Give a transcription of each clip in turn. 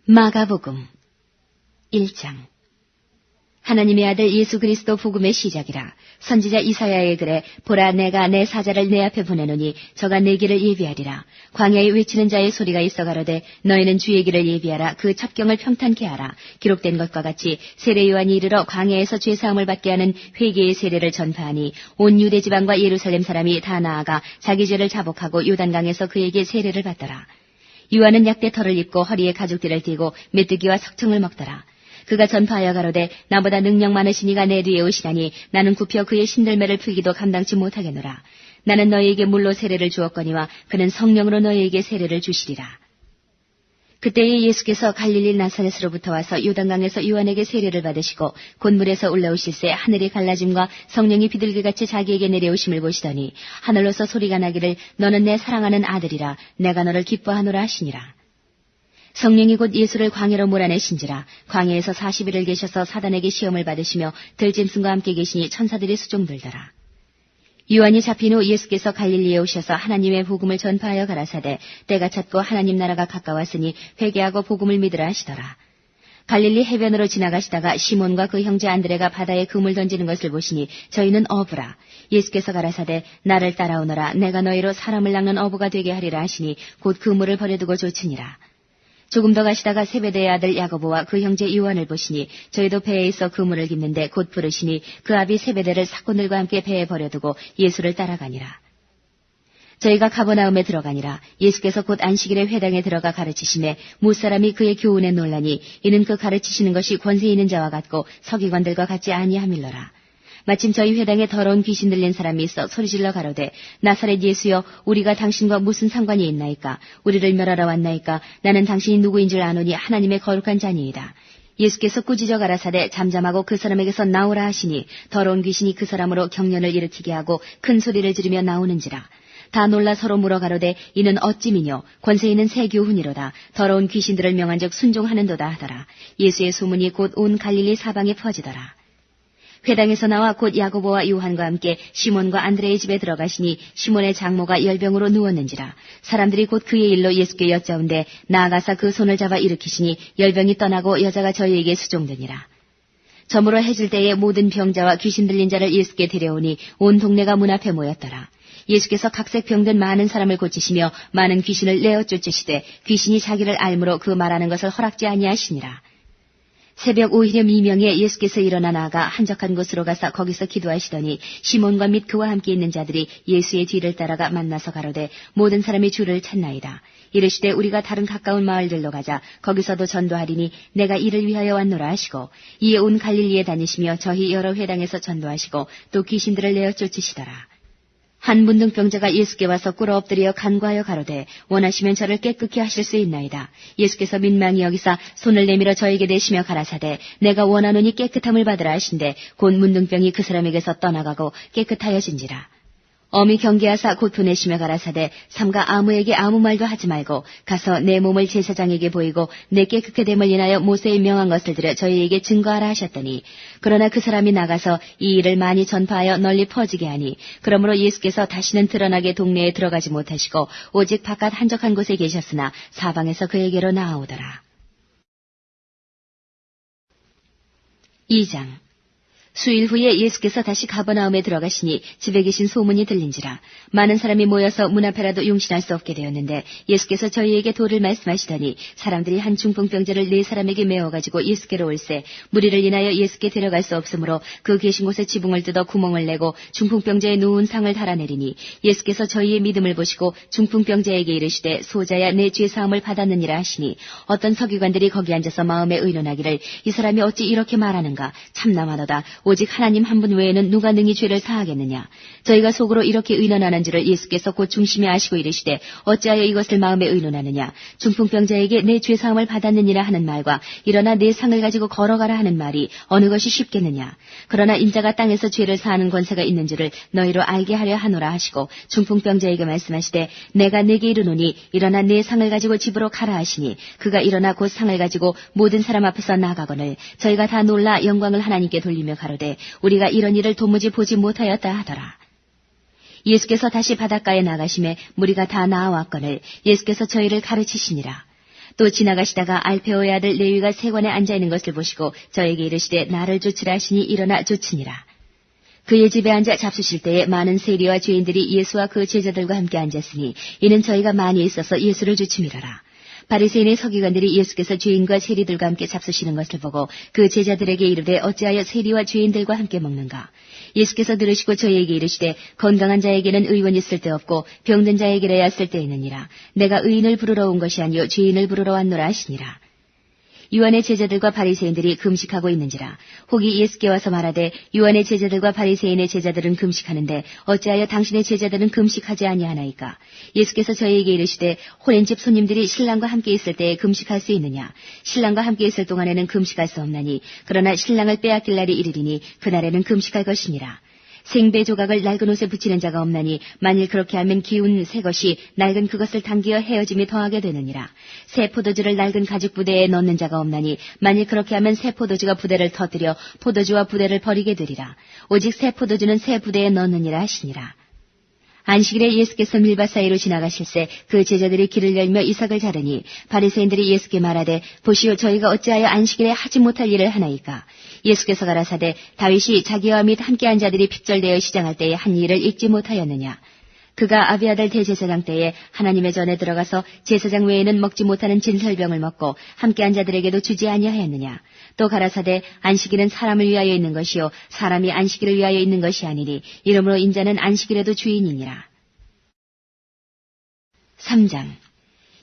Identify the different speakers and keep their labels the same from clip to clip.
Speaker 1: 마가복음 1장. 하나님의 아들 예수 그리스도 복음의 시작이라. 선지자 이사야의 글에 보라 내가 내 사자를 내 앞에 보내노니 저가 내 길을 예비하리라. 광야에 외치는 자의 소리가 있어 가로되 너희는 주의 길을 예비하라. 그 첩경을 평탄케 하라. 기록된 것과 같이 세례 요한이 이르러 광야에서 죄사함을 받게 하는 회개의 세례를 전파하니 온 유대 지방과 예루살렘 사람이 다 나아가 자기 죄를 자복하고 요단강에서 그에게 세례를 받더라. 요한은 약대 털을 입고 허리에 가죽띠를 띠고 메뚜기와 석청을 먹더라. 그가 전파하여 가로되 나보다 능력 많으신 이가 내 뒤에 오시다니 나는 굽혀 그의 신들매를 풀기도 감당치 못하겠노라. 나는 너희에게 물로 세례를 주었거니와 그는 성령으로 너희에게 세례를 주시리라. 그때에 예수께서 갈릴리 나사렛으로부터 와서 요단강에서 요한에게 세례를 받으시고 곧 물에서 올라오실새 하늘이 갈라짐과 성령이 비둘기같이 자기에게 내려오심을 보시더니 하늘로서 소리가 나기를 너는 내 사랑하는 아들이라 내가 너를 기뻐하노라 하시니라. 성령이 곧 예수를 광야로 몰아내신지라. 광야에서 40일을 계셔서 사단에게 시험을 받으시며 들짐승과 함께 계시니 천사들이 수종들더라. 요한이 잡힌 후 예수께서 갈릴리에 오셔서 하나님의 복음을 전파하여 가라사대 때가 찼고 하나님 나라가 가까웠으니 회개하고 복음을 믿으라 하시더라. 갈릴리 해변으로 지나가시다가 시몬과 그 형제 안드레가 바다에 그물 던지는 것을 보시니 저희는 어부라. 예수께서 가라사대 나를 따라오너라. 내가 너희로 사람을 낚는 어부가 되게 하리라 하시니 곧 그물을 버려두고 쫓으니라. 조금 더 가시다가 세베대의 아들 야고보와 그 형제 요한을 보시니 저희도 배에 있어 그물을 깁는데 곧 부르시니 그 아비 세베대를 사꾼들과 함께 배에 버려두고 예수를 따라가니라. 저희가 가버나움에 들어가니라. 예수께서 곧 안식일에 회당에 들어가 가르치심에 무사람이 그의 교훈에 놀라니 이는 그 가르치시는 것이 권세 있는 자와 같고 서기관들과 같지 아니함일러라. 마침 저희 회당에 더러운 귀신 들린 사람이 있어 소리질러 가로되 나사렛 예수여 우리가 당신과 무슨 상관이 있나이까. 우리를 멸하러 왔나이까. 나는 당신이 누구인 줄 아노니 하나님의 거룩한 자니이다. 예수께서 꾸짖어 가라사대 잠잠하고 그 사람에게서 나오라 하시니 더러운 귀신이 그 사람으로 경련을 일으키게 하고 큰 소리를 지르며 나오는지라. 다 놀라 서로 물어 가로되 이는 어찌미뇨. 권세 있는 새 교훈이로다. 더러운 귀신들을 명한즉 순종하는도다 하더라. 예수의 소문이 곧 온 갈릴리 사방에 퍼지더라. 회당에서 나와 곧 야고보와 요한과 함께 시몬과 안드레의 집에 들어가시니 시몬의 장모가 열병으로 누웠는지라. 사람들이 곧 그의 일로 예수께 여짜온데 나아가사 그 손을 잡아 일으키시니 열병이 떠나고 여자가 저희에게 수종되니라. 저물어 해질 때에 모든 병자와 귀신 들린 자를 예수께 데려오니 온 동네가 문 앞에 모였더라. 예수께서 각색 병든 많은 사람을 고치시며 많은 귀신을 내어 쫓으시되 귀신이 자기를 알므로 그 말하는 것을 허락지 아니하시니라. 새벽 오히려 미명에 예수께서 일어나 나아가 한적한 곳으로 가서 거기서 기도하시더니 시몬과 및 그와 함께 있는 자들이 예수의 뒤를 따라가 만나서 가로되 모든 사람이 주를 찾나이다. 이르시되 우리가 다른 가까운 마을들로 가자. 거기서도 전도하리니 내가 이를 위하여 왔노라 하시고 이에 온 갈릴리에 다니시며 저희 여러 회당에서 전도하시고 또 귀신들을 내어 쫓으시더라. 한 문둥병자가 예수께 와서 꿇어 엎드려 간구하여 가로되 원하시면 저를 깨끗게 하실 수 있나이다. 예수께서 민망히 여기사 손을 내밀어 저에게 대시며 가라사대 내가 원하노니 깨끗함을 받으라 하신대 곧 문둥병이 그 사람에게서 떠나가고 깨끗하여진지라. 어미 경계하사 곧 보내시며 가라사대 삼가 아무에게 아무 말도 하지 말고 가서 내 몸을 제사장에게 보이고 내 깨끗게 됨을 인하여 모세의 명한 것을 들여 저희에게 증거하라 하셨더니 그러나 그 사람이 나가서 이 일을 많이 전파하여 널리 퍼지게 하니 그러므로 예수께서 다시는 드러나게 동네에 들어가지 못하시고 오직 바깥 한적한 곳에 계셨으나 사방에서 그에게로 나아오더라. 2장. 수일 후에 예수께서 다시 가버나움에 들어가시니 집에 계신 소문이 들린지라. 많은 사람이 모여서 문 앞에라도 용신할 수 없게 되었는데 예수께서 저희에게 도를 말씀하시더니 사람들이 한 중풍병자를 4사람에게 메워가지고 예수께로 올세 무리를 인하여 예수께 데려갈 수 없으므로 그 계신 곳에 지붕을 뜯어 구멍을 내고 중풍병자의 누운 상을 달아내리니 예수께서 저희의 믿음을 보시고 중풍병자에게 이르시되 소자야 내 죄사함을 받았느니라 하시니 어떤 서기관들이 거기 앉아서 마음에 의논하기를 이 사람이 어찌 이렇게 말하는가 참남하도다. 오직 하나님 한 분 외에는 누가 능히 죄를 사하겠느냐. 저희가 속으로 이렇게 의논하는 줄을 예수께서 곧 중심에 아시고 이르시되 어찌하여 이것을 마음에 의논하느냐. 중풍병자에게 내 죄사함을 받았느니라 하는 말과 일어나 내 상을 가지고 걸어가라 하는 말이 어느 것이 쉽겠느냐. 그러나 인자가 땅에서 죄를 사하는 권세가 있는 줄을 너희로 알게 하려 하노라 하시고 중풍병자에게 말씀하시되 내가 네게 이르노니 일어나 내 상을 가지고 집으로 가라 하시니 그가 일어나 곧 상을 가지고 모든 사람 앞에서 나가거늘 저희가 다 놀라 영광을 하나님께 돌리며 가로되 우리가 이런 일을 도무지 보지 못하였다 하더라. 예수께서 다시 바닷가에 나가심에 무리가 다 나아왔거늘 예수께서 저희를 가르치시니라. 또 지나가시다가 알페오의 아들 레위가 세관에 앉아있는 것을 보시고 저에게 이르시되 나를 쫓으라 하시니 일어나 쫓으니라. 그의 집에 앉아 잡수실 때에 많은 세리와 죄인들이 예수와 그 제자들과 함께 앉았으니 이는 저희가 많이 있어서 예수를 쫓음이라라. 바리새인의 서기관들이 예수께서 죄인과 세리들과 함께 잡수시는 것을 보고 그 제자들에게 이르되 어찌하여 세리와 죄인들과 함께 먹는가? 예수께서 들으시고 저희에게 이르시되 건강한 자에게는 의원이 쓸데없고 병든 자에게라야 쓸데있느니라. 내가 의인을 부르러 온 것이 아니요 죄인을 부르러 왔노라 하시니라. 요한의 제자들과 바리새인들이 금식하고 있는지라. 혹이 예수께 와서 말하되 요한의 제자들과 바리새인의 제자들은 금식하는데 어찌하여 당신의 제자들은 금식하지 아니하나이까? 예수께서 저희에게 이르시되 혼인집 손님들이 신랑과 함께 있을 때에 금식할 수 있느냐? 신랑과 함께 있을 동안에는 금식할 수 없나니 그러나 신랑을 빼앗길 날이 이르리니 그날에는 금식할 것이니라. 생배 조각을 낡은 옷에 붙이는 자가 없나니 만일 그렇게 하면 기운 새 것이 낡은 그것을 당기어 헤어짐이 더하게 되느니라. 새 포도주를 낡은 가죽 부대에 넣는 자가 없나니 만일 그렇게 하면 새 포도주가 부대를 터뜨려 포도주와 부대를 버리게 되리라. 오직 새 포도주는 새 부대에 넣느니라 하시니라. 안식일에 예수께서 밀밭 사이로 지나가실새 그 제자들이 길을 열며 이삭을 자르니 바리새인들이 예수께 말하되 보시오 저희가 어찌하여 안식일에 하지 못할 일을 하나이까? 예수께서 가라사대 다윗이 자기와 및 함께한 자들이 핍절되어 시장할 때에 한 일을 잊지 못하였느냐? 그가 아비아달 대제사장 때에 하나님의 전에 들어가서 제사장 외에는 먹지 못하는 진설병을 먹고 함께한 자들에게도 주지 아니하였느냐? 또 가라사대 안식일은 사람을 위하여 있는 것이요 사람이 안식일을 위하여 있는 것이 아니니 이러므로 인자는 안식일에도 주인이니라. 3장.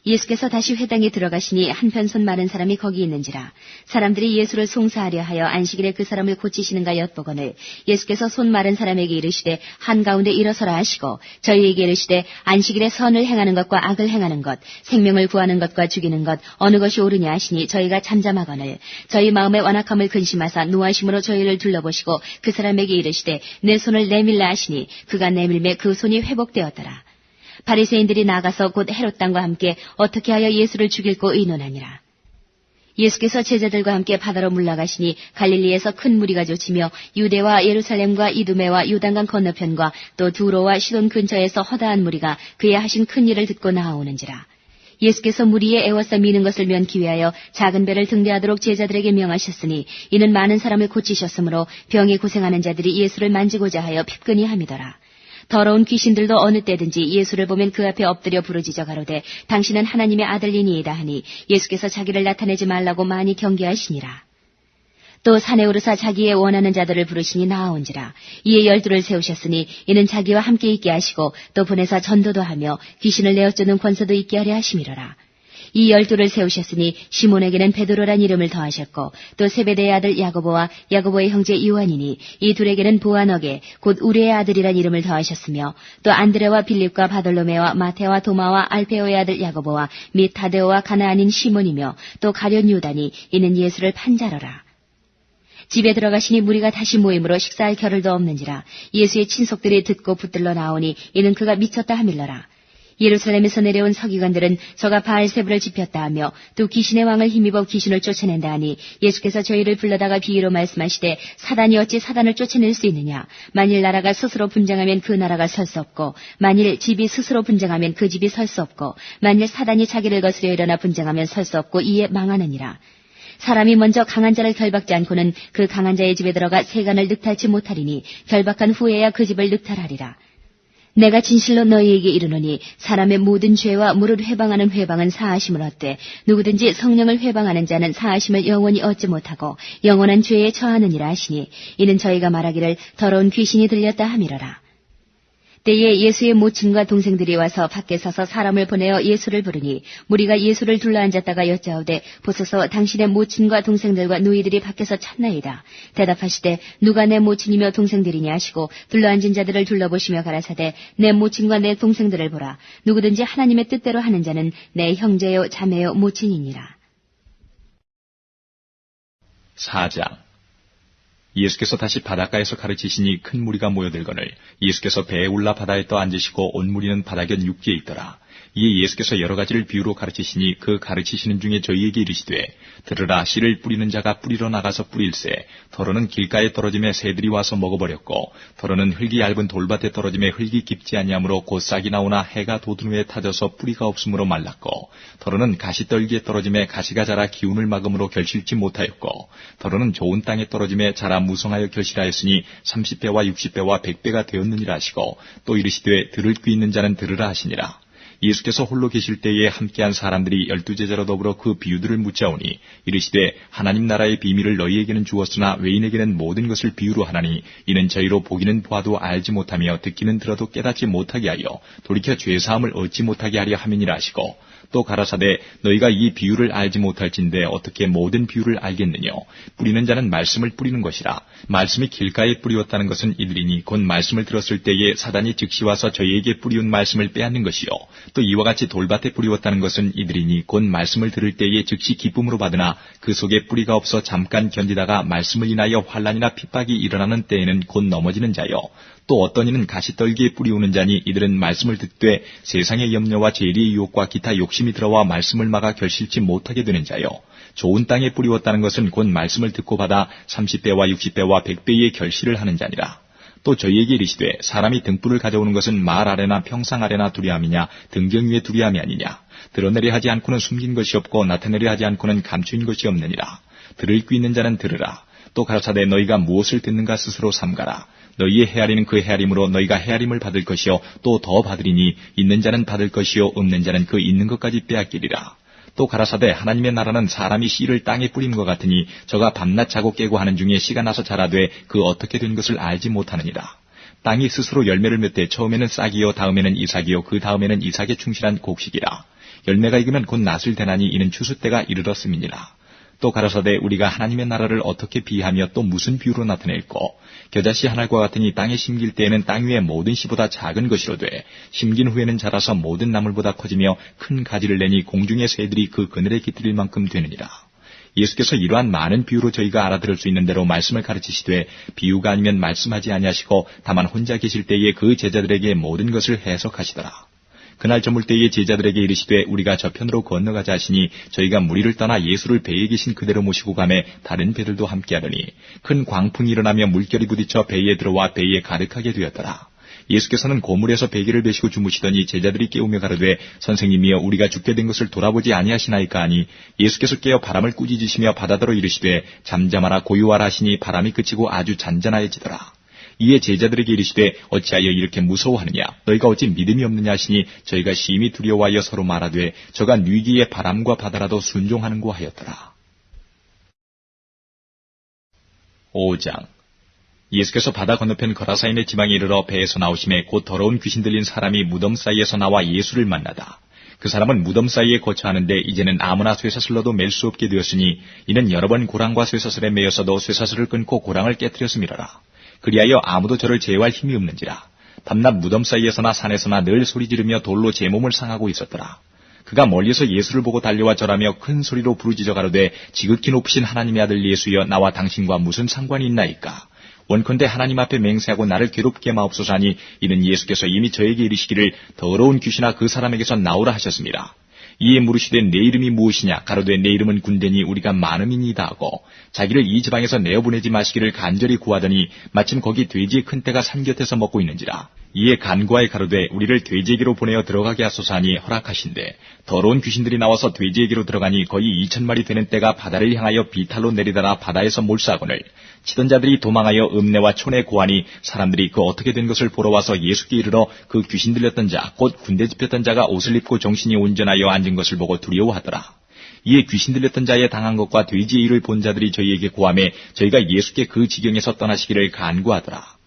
Speaker 1: 예수께서 다시 회당에 들어가시니 한편 손 마른 사람이 거기 있는지라. 사람들이 예수를 송사하려 하여 안식일에 그 사람을 고치시는가 엿보거늘 예수께서 손 마른 사람에게 이르시되 한가운데 일어서라 하시고 저희에게 이르시되 안식일에 선을 행하는 것과 악을 행하는 것 생명을 구하는 것과 죽이는 것 어느 것이 옳으냐 하시니 저희가 잠잠하거늘 저희 마음의 완악함을 근심하사 노하심으로 저희를 둘러보시고 그 사람에게 이르시되 내 손을 내밀라 하시니 그가 내밀매 그 손이 회복되었더라. 바리새인들이 나가서 곧 헤롯 당과 함께 어떻게 하여 예수를 죽일고 의논하니라. 예수께서 제자들과 함께 바다로 물러가시니 갈릴리에서 큰 무리가 쫓으며 유대와 예루살렘과 이두메와 요단강 건너편과 또 두로와 시돈 근처에서 허다한 무리가 그의 하신 큰 일을 듣고 나아오는지라. 예수께서 무리에 애워서 미는 것을 면기 위하여 작은 배를 등대하도록 제자들에게 명하셨으니 이는 많은 사람을 고치셨으므로 병에 고생하는 자들이 예수를 만지고자 하여 핍근히 함이더라. 더러운 귀신들도 어느 때든지 예수를 보면 그 앞에 엎드려 부르짖어 가로되 당신은 하나님의 아들이니이다 하니 예수께서 자기를 나타내지 말라고 많이 경계하시니라. 또 산에 오르사 자기의 원하는 자들을 부르시니 나아온지라. 이에 12를 세우셨으니 이는 자기와 함께 있게 하시고 또 보내사 전도도 하며 귀신을 내어 쫓는 권세도 있게 하려 하심이로라. 이 12를 세우셨으니 시몬에게는 베드로란 이름을 더하셨고 또 세베대의 아들 야고보와 야고보의 형제 요한이니 이 둘에게는 보아너게 곧 우리의 아들이란 이름을 더하셨으며 또 안드레와 빌립과 바돌로메와 마테와 도마와 알페오의 아들 야고보와 및 다데오와 가나안인 시몬이며 또 가룟 유다니 이는 예수를 판자러라. 집에 들어가시니 무리가 다시 모임으로 식사할 겨를도 없는지라. 예수의 친속들이 듣고 붙들러 나오니 이는 그가 미쳤다 하밀러라. 예루살렘에서 내려온 서기관들은 저가 바알세불을 지폈다 하며 또 귀신의 왕을 힘입어 귀신을 쫓아낸다 하니 예수께서 저희를 불러다가 비유로 말씀하시되 사단이 어찌 사단을 쫓아낼 수 있느냐. 만일 나라가 스스로 분쟁하면 그 나라가 설 수 없고 만일 집이 스스로 분쟁하면 그 집이 설 수 없고 만일 사단이 자기를 거스려 일어나 분쟁하면 설 수 없고 이에 망하느니라. 사람이 먼저 강한 자를 결박지 않고는 그 강한 자의 집에 들어가 세간을 늑탈치 못하리니 결박한 후에야 그 집을 늑탈하리라. 내가 진실로 너희에게 이르노니 사람의 모든 죄와 무릇 회방하는 회방은 사하심을 얻되 누구든지 성령을 회방하는 자는 사하심을 영원히 얻지 못하고 영원한 죄에 처하느니라 하시니 이는 저희가 말하기를 더러운 귀신이 들렸다 함이로라. 때에 예수의 모친과 동생들이 와서 밖에 서서 사람을 보내어 예수를 부르니 무리가 예수를 둘러앉았다가 여짜오되 보소서 당신의 모친과 동생들과 누이들이 밖에서 찾나이다. 대답하시되 누가 내 모친이며 동생들이냐 하시고 둘러앉은 자들을 둘러보시며 가라사대 내 모친과 내 동생들을 보라. 누구든지 하나님의 뜻대로 하는 자는 내 형제요 자매요 모친이니라.
Speaker 2: 4장. 예수께서 다시 바닷가에서 가르치시니 큰 무리가 모여들거늘 예수께서 배에 올라 바다에 떠 앉으시고 온 무리는 바다견 육지에 있더라. 이에 예수께서 여러 가지를 비유로 가르치시니 그 가르치시는 중에 저희에게 이르시되 들으라 씨를 뿌리는 자가 뿌리러 나가서 뿌릴새 더러는 길가에 떨어짐에 새들이 와서 먹어버렸고 더러는 흙이 얇은 돌밭에 떨어짐에 흙이 깊지 아니하므로 곧 싹이 나오나 해가 돋은 후에 타져서 뿌리가 없으므로 말랐고 더러는 가시떨기에 떨어짐에 가시가 자라 기운을 막음으로 결실치 못하였고 더러는 좋은 땅에 떨어짐에 자라 무성하여 결실하였으니 30배와 60배와 100배가 되었느니라 하시고 또 이르시되 들을 귀 있는 자는 들으라 하시니라. 예수께서 홀로 계실 때에 함께한 사람들이 12제자로 더불어 그 비유들을 묻자오니 이르시되 하나님 나라의 비밀을 너희에게는 주었으나 외인에게는 모든 것을 비유로 하나니 이는 저희로 보기는 보아도 알지 못하며 듣기는 들어도 깨닫지 못하게 하여 돌이켜 죄사함을 얻지 못하게 하려 함이니라 하시고 또 가라사대 너희가 이 비유를 알지 못할진대 어떻게 모든 비유를 알겠느냐. 뿌리는 자는 말씀을 뿌리는 것이라. 말씀이 길가에 뿌리었다는 것은 이들이니 곧 말씀을 들었을 때에 사단이 즉시 와서 저희에게 뿌리운 말씀을 빼앗는 것이요. 또 이와 같이 돌밭에 뿌리었다는 것은 이들이니 곧 말씀을 들을 때에 즉시 기쁨으로 받으나 그 속에 뿌리가 없어 잠깐 견디다가 말씀을 인하여 환난이나 핍박이 일어나는 때에는 곧 넘어지는 자요. 또 어떤 이는 가시떨기에 뿌리우는 자니 이들은 말씀을 듣되 세상의 염려와 죄리의 유혹과 기타 욕심이 들어와 말씀을 막아 결실치 못하게 되는 자요. 좋은 땅에 뿌리웠다는 것은 곧 말씀을 듣고 받아 30배와 60배와 100배의 결실을 하는 자니라. 또 저희에게 이르시되 사람이 등불을 가져오는 것은 말 아래나 평상 아래나 두려함이냐 등경 위에 두려함이 아니냐. 드러내려 하지 않고는 숨긴 것이 없고 나타내려 하지 않고는 감추인 것이 없느니라. 들을 귀 있는 자는 들으라. 또 가라사대 너희가 무엇을 듣는가 스스로 삼가라. 너희의 헤아리는 그 헤아림으로 너희가 헤아림을 받을 것이요 또 더 받으리니 있는 자는 받을 것이요 없는 자는 그 있는 것까지 빼앗기리라. 또 가라사대 하나님의 나라는 사람이 씨를 땅에 뿌림과 같으니 저가 밤낮 자고 깨고 하는 중에 씨가 나서 자라되 그 어떻게 된 것을 알지 못하느니라. 땅이 스스로 열매를 맺되 처음에는 싹이요 다음에는 이삭이요 그 다음에는 이삭에 충실한 곡식이라. 열매가 익으면 곧 낫을 대나니 이는 추수 때가 이르렀음이니라. 또 가라사대 우리가 하나님의 나라를 어떻게 비하며 또 무슨 비유로 나타낼꼬. 겨자씨 한 알과 같으니 땅에 심길 때에는 땅 위의 모든 씨보다 작은 것이로되 심긴 후에는 자라서 모든 나물보다 커지며 큰 가지를 내니 공중의 새들이 그 그늘에 깃들일 만큼 되느니라. 예수께서 이러한 많은 비유로 저희가 알아들을 수 있는 대로 말씀을 가르치시되 비유가 아니면 말씀하지 아니하시고 다만 혼자 계실 때에 그 제자들에게 모든 것을 해석하시더라. 그날 저물 때에 제자들에게 이르시되 우리가 저편으로 건너가자 하시니 저희가 무리를 떠나 예수를 배에 계신 그대로 모시고 가매 다른 배들도 함께하더니 큰 광풍이 일어나며 물결이 부딪혀 배에 들어와 배에 가득하게 되었더라. 예수께서는 고물에서 베개를 베시고 주무시더니 제자들이 깨우며 가로되 선생님이여 우리가 죽게 된 것을 돌아보지 아니하시나이까 하니 예수께서 깨어 바람을 꾸짖으시며 바다더러 이르시되 잠잠하라 고요하라 하시니 바람이 그치고 아주 잔잔하여지더라. 이에 제자들에게 이르시되 어찌하여 이렇게 무서워하느냐 너희가 어찌 믿음이 없느냐 하시니 저희가 심히 두려워하여 서로 말하되 저가 뉘기에 바람과 바다라도 순종하는고 하였더라. 5장 예수께서 바다 건너편 거라사인의 지방에 이르러 배에서 나오심에 곧 더러운 귀신 들린 사람이 무덤 사이에서 나와 예수를 만나다. 그 사람은 무덤 사이에 거처하는데 이제는 아무나 쇠사슬로도 맬 수 없게 되었으니 이는 여러 번 고랑과 쇠사슬에 매여서도 쇠사슬을 끊고 고랑을 깨뜨렸음이로라. 그리하여 아무도 저를 제어할 힘이 없는지라. 밤낮 무덤 사이에서나 산에서나 늘 소리 지르며 돌로 제 몸을 상하고 있었더라. 그가 멀리서 예수를 보고 달려와 절하며 큰 소리로 부르짖어 가로되 지극히 높으신 하나님의 아들 예수여 나와 당신과 무슨 상관이 있나이까. 원컨대 하나님 앞에 맹세하고 나를 괴롭게 마옵소서 하니 이는 예수께서 이미 저에게 이르시기를 더러운 귀신아 그 사람에게서 나오라 하셨습니다. 이에 물으시되 내 이름이 무엇이냐 가로되 내 이름은 군대니 우리가 많음이니이다 하고 자기를 이 지방에서 내어보내지 마시기를 간절히 구하더니 마침 거기 돼지의 큰 떼가 산 곁에서 먹고 있는지라. 이에 간구하여 가로되 우리를 돼지에게로 보내어 들어가게 하소서 하니 허락하신대 더러운 귀신들이 나와서 돼지에게로 들어가니 거의 2,000마리 되는 떼가 바다를 향하여 비탈로 내리다가 바다에서 몰사하거늘 치던 자들이 도망하여 읍내와 촌에 고하니 사람들이 그 어떻게 된 것을 보러 와서 예수께 이르러 그 귀신 들렸던 자 곧 군대 집혔던 자가 옷을 입고 정신이 온전하여 앉은 것을 보고 두려워하더라. 이에 귀신 들렸던 자의 당한 것과 돼지의 일을 본 자들이 저희에게 고하매 저희가 예수께 그 지경에서 떠나시기를 간구하더라.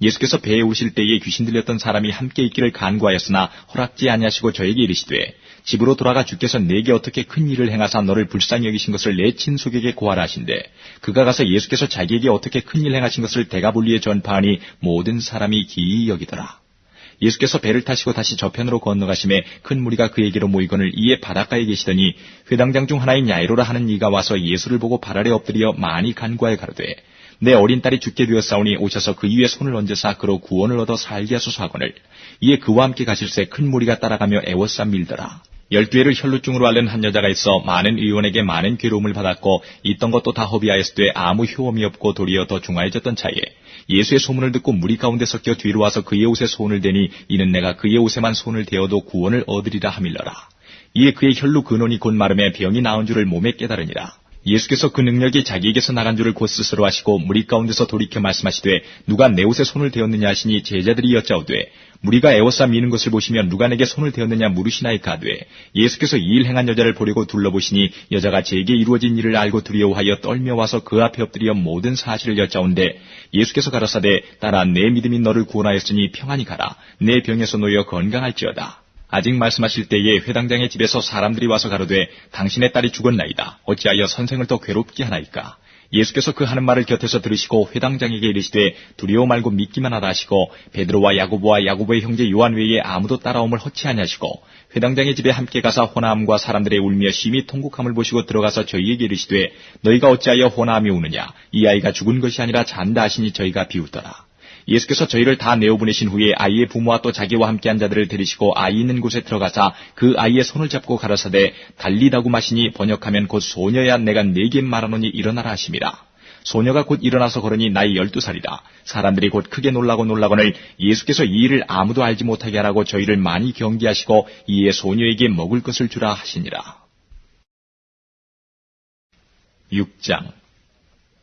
Speaker 2: 예수께서 배에 오실 때에 귀신 들렸던 사람이 함께 있기를 간구하였으나 허락지 아니하시고 저에게 이르시되 집으로 돌아가 주께서 내게 어떻게 큰 일을 행하사 너를 불쌍히 여기신 것을 내 친속에게 고하라 하신대 그가 가서 예수께서 자기에게 어떻게 큰 일 행하신 것을 데가볼리에 전파하니 모든 사람이 기이 여기더라. 예수께서 배를 타시고 다시 저편으로 건너가심에 큰 무리가 그에게로 모이거늘 이에 바닷가에 계시더니 회당장 중 하나인 야이로라 하는 이가 와서 예수를 보고 발 아래 엎드려 많이 간구하여 가로되 내 어린 딸이 죽게 되었사오니 오셔서 그 위에 손을 얹으사 그로 구원을 얻어 살게 하소서 하거늘 이에 그와 함께 가실새 큰 무리가 따라가며 애워싸 밀더라. 12해를 혈루증으로 앓는 한 여자가 있어 많은 의원에게 많은 괴로움을 받았고 있던 것도 다 허비하였으되 아무 효험이 없고 도리어 더 중하여졌던 차에 예수의 소문을 듣고 무리 가운데 섞여 뒤로 와서 그의 옷에 손을 대니 이는 내가 그의 옷에만 손을 대어도 구원을 얻으리라 하밀러라. 이에 그의 혈루 근원이 곧 마름에 병이 나은 줄을 몸에 깨달으니라. 예수께서 그 능력이 자기에게서 나간 줄을 곧 스스로 하시고 무리 가운데서 돌이켜 말씀하시되 누가 내 옷에 손을 대었느냐 하시니 제자들이 여짜오되 무리가 애워싸 미는 것을 보시면 누가 내게 손을 대었느냐 물으시나이까 하되 예수께서 이 일 행한 여자를 보려고 둘러보시니 여자가 제게 이루어진 일을 알고 두려워하여 떨며 와서 그 앞에 엎드려 모든 사실을 여짜온데 예수께서 가라사대 딸아 내 믿음이 너를 구원하였으니 평안히 가라 내 병에서 놓여 건강할지어다. 아직 말씀하실 때에 회당장의 집에서 사람들이 와서 가로되 당신의 딸이 죽었나이다. 어찌하여 선생을 더 괴롭게 하나이까. 예수께서 그 하는 말을 곁에서 들으시고 회당장에게 이르시되 두려워 말고 믿기만 하다 하시고 베드로와 야고보와 야고보의 형제 요한 외에 아무도 따라옴을 허치 아니하시고 회당장의 집에 함께 가사 호나함과 사람들의 울며 심히 통곡함을 보시고 들어가서 저희에게 이르시되 너희가 어찌하여 호나함이 우느냐 이 아이가 죽은 것이 아니라 잔다 하시니 저희가 비웃더라. 예수께서 저희를 다 내어보내신 후에 아이의 부모와 또 자기와 함께한 자들을 데리시고 아이 있는 곳에 들어가사 그 아이의 손을 잡고 가라사대 달리다고 마시니 번역하면 곧 소녀야 내가 네게 말하노니 일어나라 하심이라. 소녀가 곧 일어나서 걸으니 나이 12살이라. 사람들이 곧 크게 놀라거늘 예수께서 이 일을 아무도 알지 못하게 하라고 저희를 많이 경계하시고 이에 소녀에게 먹을 것을 주라 하시니라. 6장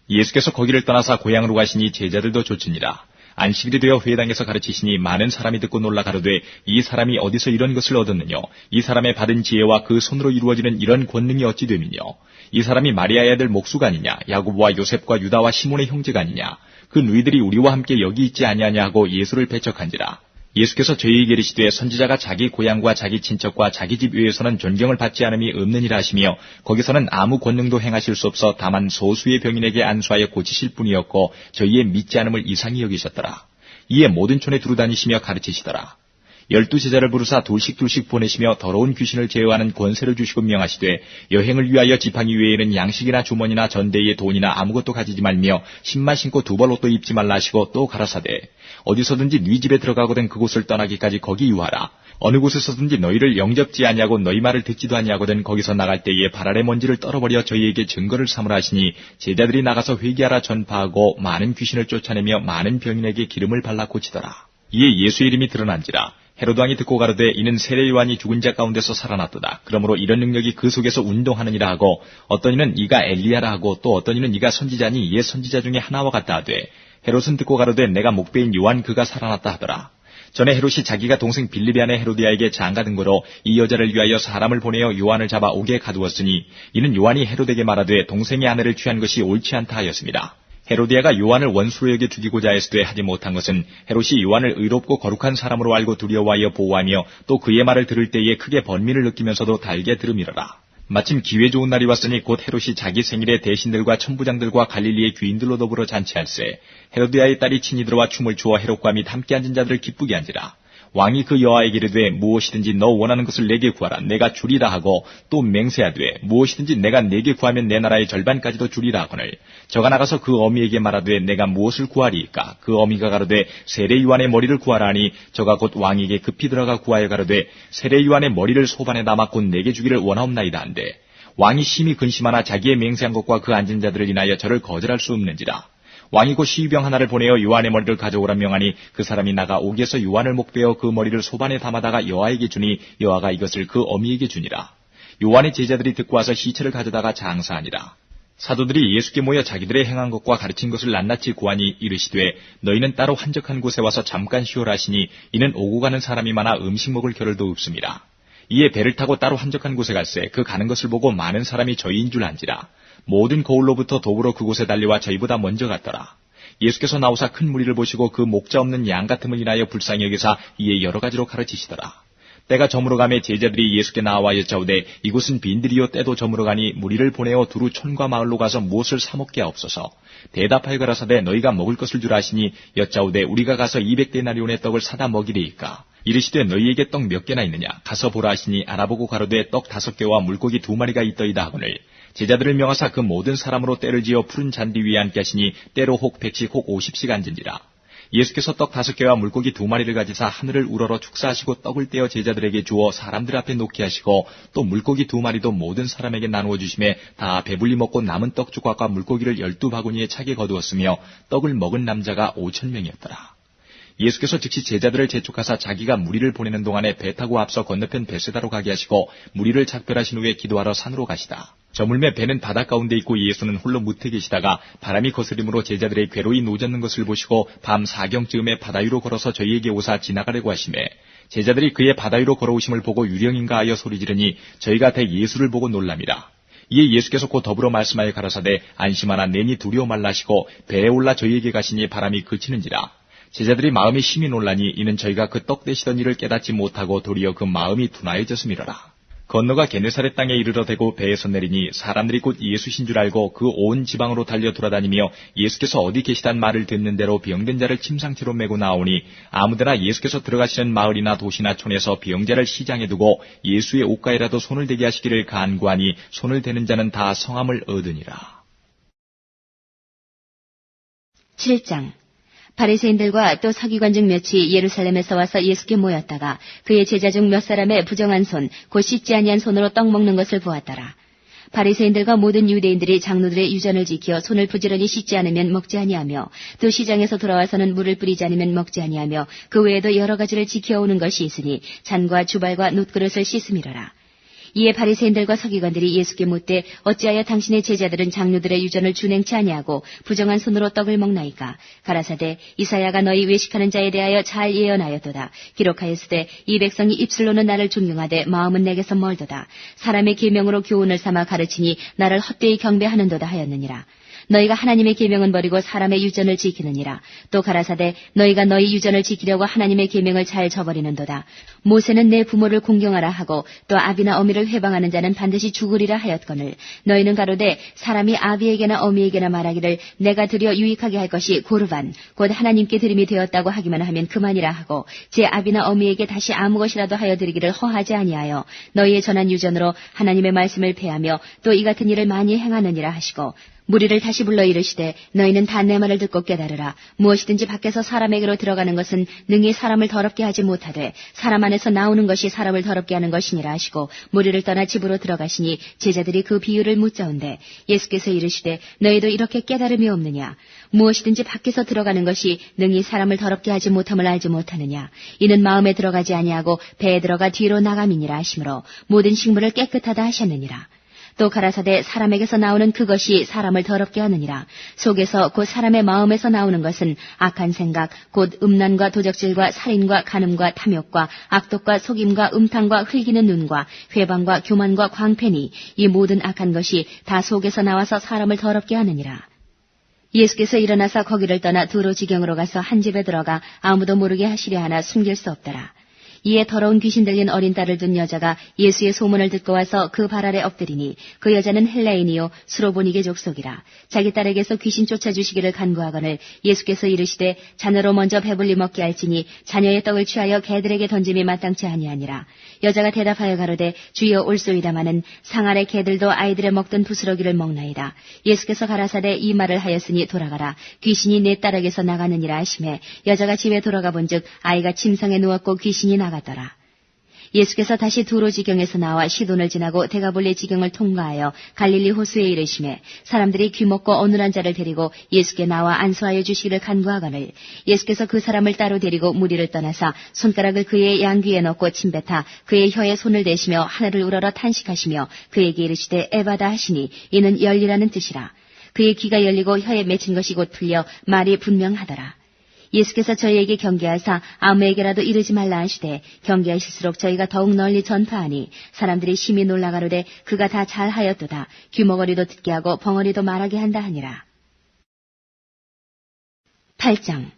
Speaker 2: 예수께서 거기를 떠나사 고향으로 가시니 제자들도 좇으니라. 안식일이 되어 회당에서 가르치시니 많은 사람이 듣고 놀라 가로되 이 사람이 어디서 이런 것을 얻었느냐 이 사람의 받은 지혜와 그 손으로 이루어지는 이런 권능이 어찌 됨이냐 이 사람이 마리아의 아들 목수가 아니냐 야고보와 요셉과 유다와 시몬의 형제가 아니냐 그 누이들이 우리와 함께 여기 있지 아니하냐 하고 예수를 배척한지라. 예수께서 저희에게 이르시되 선지자가 자기 고향과 자기 친척과 자기 집 위에서는 존경을 받지 않음이 없느니라 하시며 거기서는 아무 권능도 행하실 수 없어 다만 소수의 병인에게 안수하여 고치실 뿐이었고 저희의 믿지 않음을 이상히 여기셨더라. 이에 모든 촌에 두루다니시며 가르치시더라. 12제자를 부르사 둘씩 보내시며 더러운 귀신을 제어하는 권세를 주시고 명하시되 여행을 위하여 지팡이 외에는 양식이나 주머니나 전대에 돈이나 아무것도 가지지 말며 신만 신고 두벌 옷도 입지 말라 하시고 또 가라사대 어디서든지 네 집에 들어가거든 그곳을 떠나기까지 거기 유하라. 어느 곳에서든지 너희를 영접지 아니하고 너희 말을 듣지도 아니하거든 거기서 나갈 때에 발 아래 먼지를 떨어버려 저희에게 증거를 삼으라 하시니 제자들이 나가서 회개하라 전파하고 많은 귀신을 쫓아내며 많은 병인에게 기름을 발라 고치더라. 이에 예수의 이름이 드러난지라. 헤로드 왕이 듣고 가로되 이는 세례 요한이 죽은 자 가운데서 살아났도다. 그러므로 이런 능력이 그 속에서 운동하느니라 하고 어떤 이는 이가 엘리야라 하고 또 어떤 이는 이가 선지자니 이에 선지자 중에 하나와 같다 하되 헤롯은 듣고 가로되 내가 목배인 요한 그가 살아났다 하더라. 전에 헤롯이 자기가 동생 빌립의 아내 헤로디아에게 장가든 거로 이 여자를 위하여 사람을 보내어 요한을 잡아 옥에 가두었으니 이는 요한이 헤롯에게 말하되 동생의 아내를 취한 것이 옳지 않다 하였습니다. 헤로디아가 요한을 원수로 여겨 죽이고자 했으되 하지 못한 것은 헤롯이 요한을 의롭고 거룩한 사람으로 알고 두려워하여 보호하며 또 그의 말을 들을 때에 크게 번민을 느끼면서도 달게 들음이러라. 마침 기회 좋은 날이 왔으니 곧 헤롯이 자기 생일에 대신들과 천부장들과 갈릴리의 귀인들로 더불어 잔치할세 헤로디아의 딸이 친히 들어와 춤을 추어 헤롯과 및 함께 앉은 자들을 기쁘게 한지라. 왕이 그 여아에게 이르되 무엇이든지 너 원하는 것을 내게 구하라 내가 주리라 하고 또 맹세하되 무엇이든지 내가 내게 구하면 내 나라의 절반까지도 주리라 하거늘 저가 나가서 그 어미에게 말하되 내가 무엇을 구하리이까 그 어미가 가로되 세례 요한의 머리를 구하라 하니 저가 곧 왕에게 급히 들어가 구하여 가로되 세례 요한의 머리를 소반에 담아 곧 내게 주기를 원하옵나이다 한데 왕이 심히 근심하나 자기의 맹세한 것과 그 앉은 자들을 인하여 저를 거절할 수 없는지라. 왕이 곧 시위병 하나를 보내어 요한의 머리를 가져오라 명하니 그 사람이 나가 옥에서 요한을 목베어 그 머리를 소반에 담아다가 여아에게 주니 여아가 이것을 그 어미에게 주니라. 요한의 제자들이 듣고 와서 시체를 가져다가 장사하니라. 사도들이 예수께 모여 자기들의 행한 것과 가르친 것을 낱낱이 구하니 이르시되 너희는 따로 한적한 곳에 와서 잠깐 쉬어라 하시니 이는 오고 가는 사람이 많아 음식 먹을 겨를도 없음이라. 이에 배를 타고 따로 한적한 곳에 갈새 그 가는 것을 보고 많은 사람이 저희인 줄 안지라. 모든 거울로부터 도보로 그곳에 달려와 저희보다 먼저 갔더라. 예수께서 나오사 큰 무리를 보시고 그 목자 없는 양 같음을 인하여 불쌍히 여기사 이에 여러 가지로 가르치시더라. 때가 저물어 가매 제자들이 예수께 나와 여짜오되 이곳은 빈들이요 때도 저물어 가니 무리를 보내어 두루 촌과 마을로 가서 무엇을 사 먹게 하옵소서. 대답하여 가라사대 너희가 먹을 것을 주라 하시니 여짜오되 우리가 가서 200데나리온의 떡을 사다 먹이리이까. 이르시되 너희에게 떡 몇 개나 있느냐 가서 보라 하시니 알아보고 가로되 떡 5개와 물고기 2마리가 있더이다 하거늘 제자들을 명하사 그 모든 사람으로 때를 지어 푸른 잔디 위에 앉게 하시니 때로 혹 100씩 혹 50씩 앉은지라. 예수께서 떡 5개와 물고기 2마리를 가지사 하늘을 우러러 축사하시고 떡을 떼어 제자들에게 주어 사람들 앞에 놓게 하시고 또 물고기 2마리도 모든 사람에게 나누어 주심에 다 배불리 먹고 남은 떡 조각과 물고기를 12바구니에 차게 거두었으며 떡을 먹은 남자가 5,000명이었더라. 예수께서 즉시 제자들을 재촉하사 자기가 무리를 보내는 동안에 배 타고 앞서 건너편 베세다로 가게 하시고 무리를 작별하신 후에 기도하러 산으로 가시다. 저물매 배는 바다 가운데 있고 예수는 홀로 무태 계시다가 바람이 거스림으로 제자들의 괴로이 노젓는 것을 보시고 밤 4경쯤에 바다 위로 걸어서 저희에게 오사 지나가려고 하시매 제자들이 그의 바다 위로 걸어오심을 보고 유령인가 하여 소리 지르니 저희가 대 예수를 보고 놀랍니다. 이에 예수께서 곧 더불어 말씀하여 가라사대 안심하라 내니 두려워 말라 하시고 배에 올라 저희에게 가시니 바람이 그치는지라. 제자들이 마음이 심히 놀라니 이는 저희가 그 떡 되시던 일을 깨닫지 못하고 도리어 그 마음이 둔하여졌음이로라. 건너가 게네사렛 땅에 이르러 대고 배에서 내리니 사람들이 곧 예수신 줄 알고 그 온 지방으로 달려 돌아다니며 예수께서 어디 계시단 말을 듣는 대로 병든 자를 침상치로 메고 나오니 아무데나 예수께서 들어가시는 마을이나 도시나 촌에서 병자를 시장에 두고 예수의 옷가에라도 손을 대게 하시기를 간구하니 손을 대는 자는 다 성함을 얻으니라.
Speaker 1: 7장 바리새인들과 또 서기관 중 몇이 예루살렘에서 와서 예수께 모였다가 그의 제자 중 몇 사람의 부정한 손, 곧 씻지 아니한 손으로 떡 먹는 것을 보았더라. 바리새인들과 모든 유대인들이 장로들의 유전을 지켜 손을 부지런히 씻지 않으면 먹지 아니하며 또 시장에서 돌아와서는 물을 뿌리지 않으면 먹지 아니하며 그 외에도 여러 가지를 지켜오는 것이 있으니 잔과 주발과 놋그릇을 씻음이로라. 이에 바리새인들과 서기관들이 예수께 묻되 어찌하여 당신의 제자들은 장로들의 유전을 준행치 아니하고 부정한 손으로 떡을 먹나이까? 가라사대 이사야가 너희 외식하는 자에 대하여 잘 예언하였도다. 기록하였으되 이 백성이 입술로는 나를 존경하되 마음은 내게서 멀도다. 사람의 계명으로 교훈을 삼아 가르치니 나를 헛되이 경배하는도다 하였느니라. 너희가 하나님의 계명은 버리고 사람의 유전을 지키느니라. 또 가라사대 너희가 너희 유전을 지키려고 하나님의 계명을 잘 저버리는도다. 모세는 내 부모를 공경하라 하고 또 아비나 어미를 회방하는 자는 반드시 죽으리라 하였거늘 너희는 가로되 사람이 아비에게나 어미에게나 말하기를 내가 드려 유익하게 할 것이 고르반 곧 하나님께 드림이 되었다고 하기만 하면 그만이라 하고 제 아비나 어미에게 다시 아무 것이라도 하여 드리기를 허하지 아니하여 너희의 전한 유전으로 하나님의 말씀을 폐하며 또 이 같은 일을 많이 행하느니라 하시고 무리를 다시 불러 이르시되 너희는 다 내 말을 듣고 깨달으라. 무엇이든지 밖에서 사람에게로 들어가는 것은 능히 사람을 더럽게 하지 못하되 사람 안에서 나오는 것이 사람을 더럽게 하는 것이니라 하시고 무리를 떠나 집으로 들어가시니 제자들이 그 비유를 묻자온대 예수께서 이르시되 너희도 이렇게 깨달음이 없느냐. 무엇이든지 밖에서 들어가는 것이 능히 사람을 더럽게 하지 못함을 알지 못하느냐. 이는 마음에 들어가지 아니하고 배에 들어가 뒤로 나감이니라 하시므로 모든 식물을 깨끗하다 하셨느니라. 또 가라사대 사람에게서 나오는 그것이 사람을 더럽게 하느니라. 속에서 곧 사람의 마음에서 나오는 것은 악한 생각 곧 음란과 도적질과 살인과 간음과 탐욕과 악독과 속임과 음탕과 흘기는 눈과 회방과 교만과 광패니 이 모든 악한 것이 다 속에서 나와서 사람을 더럽게 하느니라. 예수께서 일어나서 거기를 떠나 두로 지경으로 가서 한 집에 들어가 아무도 모르게 하시려 하나 숨길 수 없더라. 이에 더러운 귀신 들린 어린 딸을 둔 여자가 예수의 소문을 듣고 와서 그 발 아래 엎드리니 그 여자는 헬라인이요 수로보니게 족속이라. 자기 딸에게서 귀신 쫓아주시기를 간구하거늘 예수께서 이르시되 자녀로 먼저 배불리 먹게 할지니 자녀의 떡을 취하여 개들에게 던짐이 마땅치 아니하니라. 여자가 대답하여 가로되 주여 올소이다마는 상 아래 개들도 아이들의 먹던 부스러기를 먹나이다. 예수께서 가라사대 이 말을 하였으니 돌아가라. 귀신이 내 딸에게서 나가느니라 하시매 여자가 집에 돌아가 본즉 아이가 침상에 누웠고 귀신이 나갔더라. 예수께서 다시 두로 지경에서 나와 시돈을 지나고 데가볼리 지경을 통과하여 갈릴리 호수에 이르시매 사람들이 귀먹고 어눌한 자를 데리고 예수께 나와 안수하여 주시기를 간구하거늘 예수께서 그 사람을 따로 데리고 무리를 떠나사 손가락을 그의 양귀에 넣고 침뱉아 그의 혀에 손을 대시며 하늘을 우러러 탄식하시며 그에게 이르시되 에바다 하시니 이는 열리라는 뜻이라. 그의 귀가 열리고 혀에 맺힌 것이 곧 풀려 말이 분명하더라. 예수께서 저희에게 경계하사 아무에게라도 이르지 말라 하시되 경계하실수록 저희가 더욱 널리 전파하니 사람들이 심히 놀라가로되 그가 다 잘하였도다. 귀머거리도 듣게 하고 벙어리도 말하게 한다 하니라. 8장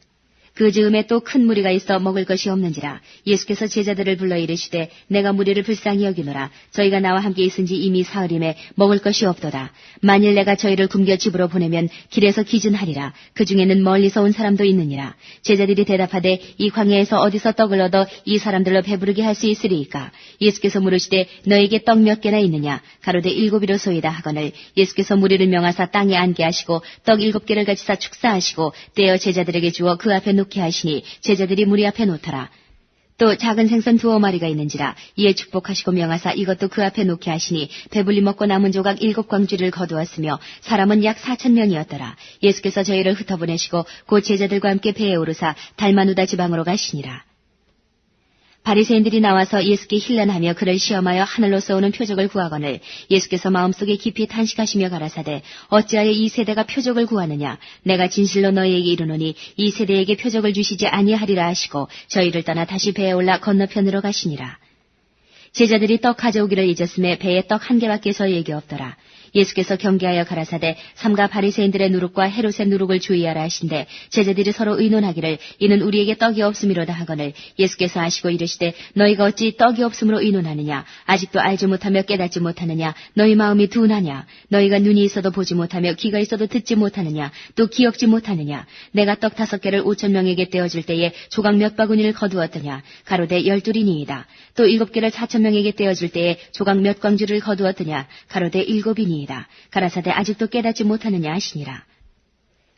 Speaker 1: 그 즈음에 또 큰 무리가 있어 먹을 것이 없는지라. 예수께서 제자들을 불러 이르시되 내가 무리를 불쌍히 여기노라. 저희가 나와 함께 있은지 이미 사흘임에 먹을 것이 없도다. 만일 내가 저희를 굶겨 집으로 보내면 길에서 기진하리라. 그 중에는 멀리서 온 사람도 있느니라. 제자들이 대답하되 이 광야에서 어디서 떡을 얻어 이 사람들로 배부르게 할 수 있으리이까. 예수께서 물으시되 너에게 떡 몇 개나 있느냐. 가로되 7이로소이다 하거늘 예수께서 무리를 명하사 땅에 앉게 하시고 떡 7개를 가지사 축사하시고 떼어 제자들에게 주어 그 앞에 놓게 하시니 제자들이 무리 앞에 놓더라. 또 작은 생선 2마리가 있는지라. 이에 축복하시고 명하사 이것도 그 앞에 놓게 하시니 배불리 먹고 남은 조각 7광주리를 거두었으며 사람은 약 4,000명이었더라. 예수께서 저희를 흩어보내시고 곧 제자들과 함께 배에 오르사 달마누다 지방으로 가시니라. 바리새인들이 나와서 예수께 힐난하며 그를 시험하여 하늘로서 오는 표적을 구하거늘 예수께서 마음속에 깊이 탄식하시며 가라사대 어찌하여 이 세대가 표적을 구하느냐. 내가 진실로 너희에게 이르노니 이 세대에게 표적을 주시지 아니하리라 하시고 저희를 떠나 다시 배에 올라 건너편으로 가시니라. 제자들이 떡 가져오기를 잊었음에 배에 떡 1개밖에 저희에게 없더라. 예수께서 경계하여 가라사대 삼가 바리새인들의 누룩과 헤롯의 누룩을 주의하라 하신대 제자들이 서로 의논하기를 이는 우리에게 떡이 없음이로다 하거늘 예수께서 아시고 이르시되 너희가 어찌 떡이 없음으로 의논하느냐. 아직도 알지 못하며 깨닫지 못하느냐. 너희 마음이 둔하냐. 너희가 눈이 있어도 보지 못하며 귀가 있어도 듣지 못하느냐. 또 기억지 못하느냐. 내가 떡 5개를 5,000명에게 떼어줄 때에 조각 몇 바구니를 거두었더냐. 가로되 12이니이다. 또 7개를 4,000명에게 떼어줄 때에 조각 몇 광주를 거두었더냐. 가로되 7이니이다. 가라사대 아직도 깨닫지 못하느냐 하시니라.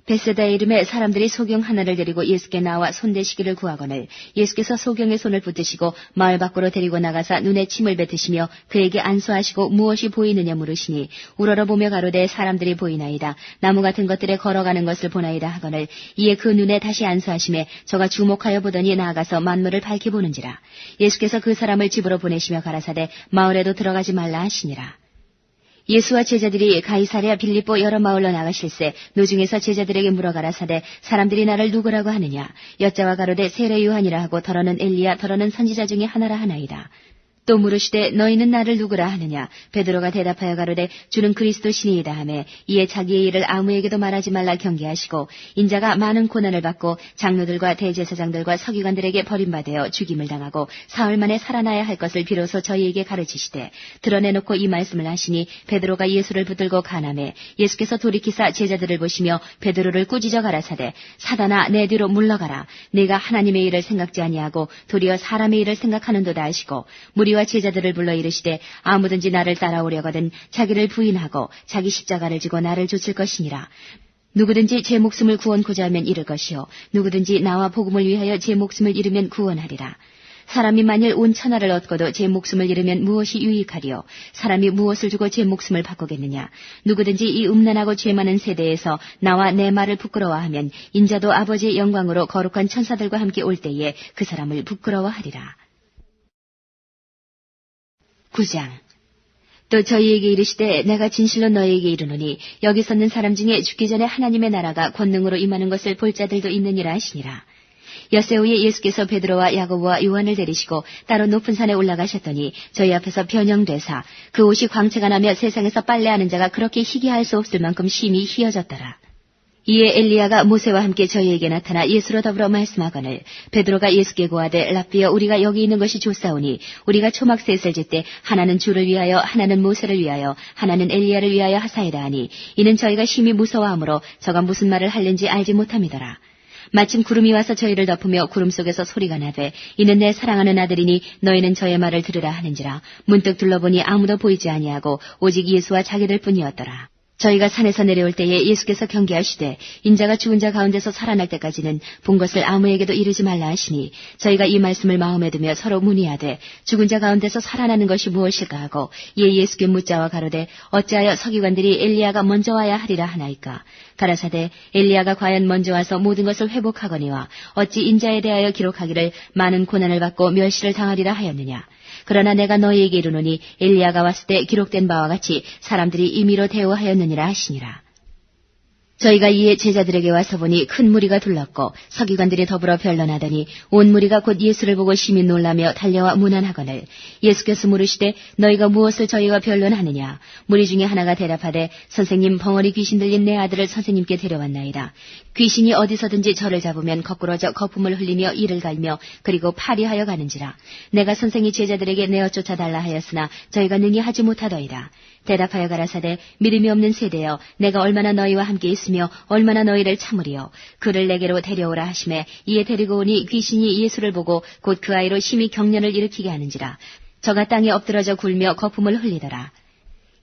Speaker 1: 베세다의 이름에 사람들이 소경 하나를 데리고 예수께 나와 손대시기를 구하거늘 예수께서 소경의 손을 붙드시고 마을 밖으로 데리고 나가사 눈에 침을 뱉으시며 그에게 안수하시고 무엇이 보이느냐 물으시니 우러러보며 가로되 사람들이 보이나이다. 나무 같은 것들에 걸어가는 것을 보나이다 하거늘 이에 그 눈에 다시 안수하시매 저가 주목하여 보더니 나아가서 만물을 밝히 보는지라. 예수께서 그 사람을 집으로 보내시며 가라사대 마을에도 들어가지 말라 하시니라. 예수와 제자들이 가이사랴 빌립보 여러 마을로 나가실새 노중에서 제자들에게 물어가라사대 사람들이 나를 누구라고 하느냐. 여자와 가로되 세례 요한이라 하고 더러는 엘리야 더러는 선지자 중에 하나라 하나이다. 또 물으시되 너희는 나를 누구라 하느냐. 베드로가 대답하여 가로되 주는 그리스도 신이이다 하매 이에 자기의 일을 아무에게도 말하지 말라 경계하시고 인자가 많은 고난을 받고 장로들과 대제사장들과 서기관들에게 버림받아 죽임을 당하고 사흘 만에 살아나야 할 것을 비로소 저희에게 가르치시되 드러내놓고 이 말씀을 하시니 베드로가 예수를 붙들고 가나매 예수께서 돌이키사 제자들을 보시며 베드로를 꾸짖어 가라사대 사단아 내 뒤로 물러가라. 네가 하나님의 일을 생각지 아니하고 도리어 사람의 일을 생각하는도다 하시고 무리와 제자들을 불러 이르시되 아무든지 나를 따라오려거든 자기를 부인하고 자기 십자가를 지고 나를 좇을 것이니라. 누구든지 제 목숨을 구원코자 하면 잃을 것이요 누구든지 나와 복음을 위하여 제 목숨을 잃으면 구원하리라. 사람이 만일 온 천하를 얻고도 제 목숨을 잃으면 무엇이 유익하리요. 사람이 무엇을 주고 제 목숨을 바꾸겠느냐. 누구든지 이 음란하고 죄 많은 세대에서 나와 내 말을 부끄러워하면 인자도 아버지의 영광으로 거룩한 천사들과 함께 올 때에 그 사람을 부끄러워하리라. 9장. 또 저희에게 이르시되 내가 진실로 너희에게 이르노니 여기 섰는 사람 중에 죽기 전에 하나님의 나라가 권능으로 임하는 것을 볼 자들도 있느니라 하시니라. 엿새 후에 예수께서 베드로와 야고보와 요한을 데리시고 따로 높은 산에 올라가셨더니 저희 앞에서 변형되사 그 옷이 광채가 나며 세상에서 빨래하는 자가 그렇게 희귀할 수 없을 만큼 심히 희어졌더라. 이에 엘리야가 모세와 함께 저희에게 나타나 예수로 더불어 말씀하거늘 베드로가 예수께 고하되 랍비여 우리가 여기 있는 것이 좋사오니 우리가 초막셋을 짓때 하나는 주를 위하여 하나는 모세를 위하여 하나는 엘리야를 위하여 하사이다 하니 이는 저희가 심히 무서워하므로 저가 무슨 말을 하는지 알지 못함이더라. 마침 구름이 와서 저희를 덮으며 구름 속에서 소리가 나되 이는 내 사랑하는 아들이니 너희는 저의 말을 들으라 하는지라. 문득 둘러보니 아무도 보이지 아니하고 오직 예수와 자기들 뿐이었더라. 저희가 산에서 내려올 때에 예수께서 경계하시되 인자가 죽은 자 가운데서 살아날 때까지는 본 것을 아무에게도 이르지 말라 하시니 저희가 이 말씀을 마음에 두며 서로 문의하되 죽은 자 가운데서 살아나는 것이 무엇일까 하고 이에 예수께 묻자와 가로되 어찌하여 서기관들이 엘리야가 먼저 와야 하리라 하나이까. 가라사대 엘리야가 과연 먼저 와서 모든 것을 회복하거니와 어찌 인자에 대하여 기록하기를 많은 고난을 받고 멸시를 당하리라 하였느냐. 그러나 내가 너희에게 이르노니 엘리야가 왔을 때 기록된 바와 같이 사람들이 임의로 대우하였느니라 하시니라. 저희가 이에 제자들에게 와서 보니 큰 무리가 둘렀고 서기관들이 더불어 변론하더니 온 무리가 곧 예수를 보고 심히 놀라며 달려와 문안하거늘 예수께서 물으시되 너희가 무엇을 저희와 변론하느냐. 무리 중에 하나가 대답하되 선생님, 벙어리 귀신 들린 내 아들을 선생님께 데려왔나이다. 귀신이 어디서든지 저를 잡으면 거꾸러져 거품을 흘리며 이를 갈며 그리고 파리하여 가는지라. 내가 선생이 제자들에게 내어 쫓아달라 하였으나 저희가 능히 하지 못하더이다. 대답하여 가라사대 믿음이 없는 세대여, 내가 얼마나 너희와 함께 있으며 얼마나 너희를 참으리요. 그를 내게로 데려오라 하시매 이에 데리고 오니 귀신이 예수를 보고 곧 그 아이로 심히 경련을 일으키게 하는지라. 저가 땅에 엎드러져 굴며 거품을 흘리더라.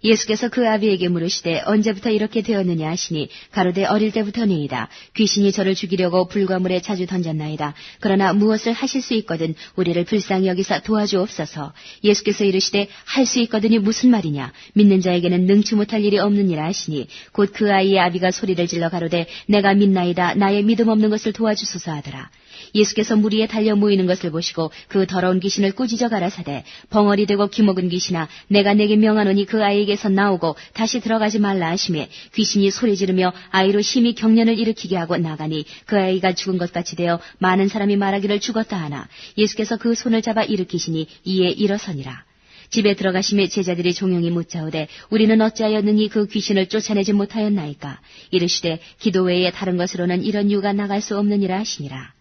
Speaker 1: 예수께서 그 아비에게 물으시되 언제부터 이렇게 되었느냐 하시니 가로되 어릴 때부터니이다. 귀신이 저를 죽이려고 불과 물에 자주 던졌나이다. 그러나 무엇을 하실 수 있거든 우리를 불쌍히 여기사 도와주옵소서. 예수께서 이르시되 할 수 있거든이 무슨 말이냐. 믿는 자에게는 능치 못할 일이 없느니라 하시니 곧 그 아이의 아비가 소리를 질러 가로되 내가 믿나이다. 나의 믿음 없는 것을 도와주소서 하더라. 예수께서 무리에 달려 모이는 것을 보시고 그 더러운 귀신을 꾸짖어 가라사대 벙어리 되고 기먹은 귀신아, 내가 내게 명하노니 그 아이에게서 나오고 다시 들어가지 말라 하시매 귀신이 소리 지르며 아이로 심히 경련을 일으키게 하고 나가니 그 아이가 죽은 것 같이 되어 많은 사람이 말하기를 죽었다 하나 예수께서 그 손을 잡아 일으키시니 이에 일어서니라. 집에 들어가심에 제자들이 종용이 묻자오되 우리는 어찌하여 능히 그 귀신을 쫓아내지 못하였나이까. 이르시되 기도 외에 다른 것으로는 이런 유가 나갈 수 없느니라 하시니라.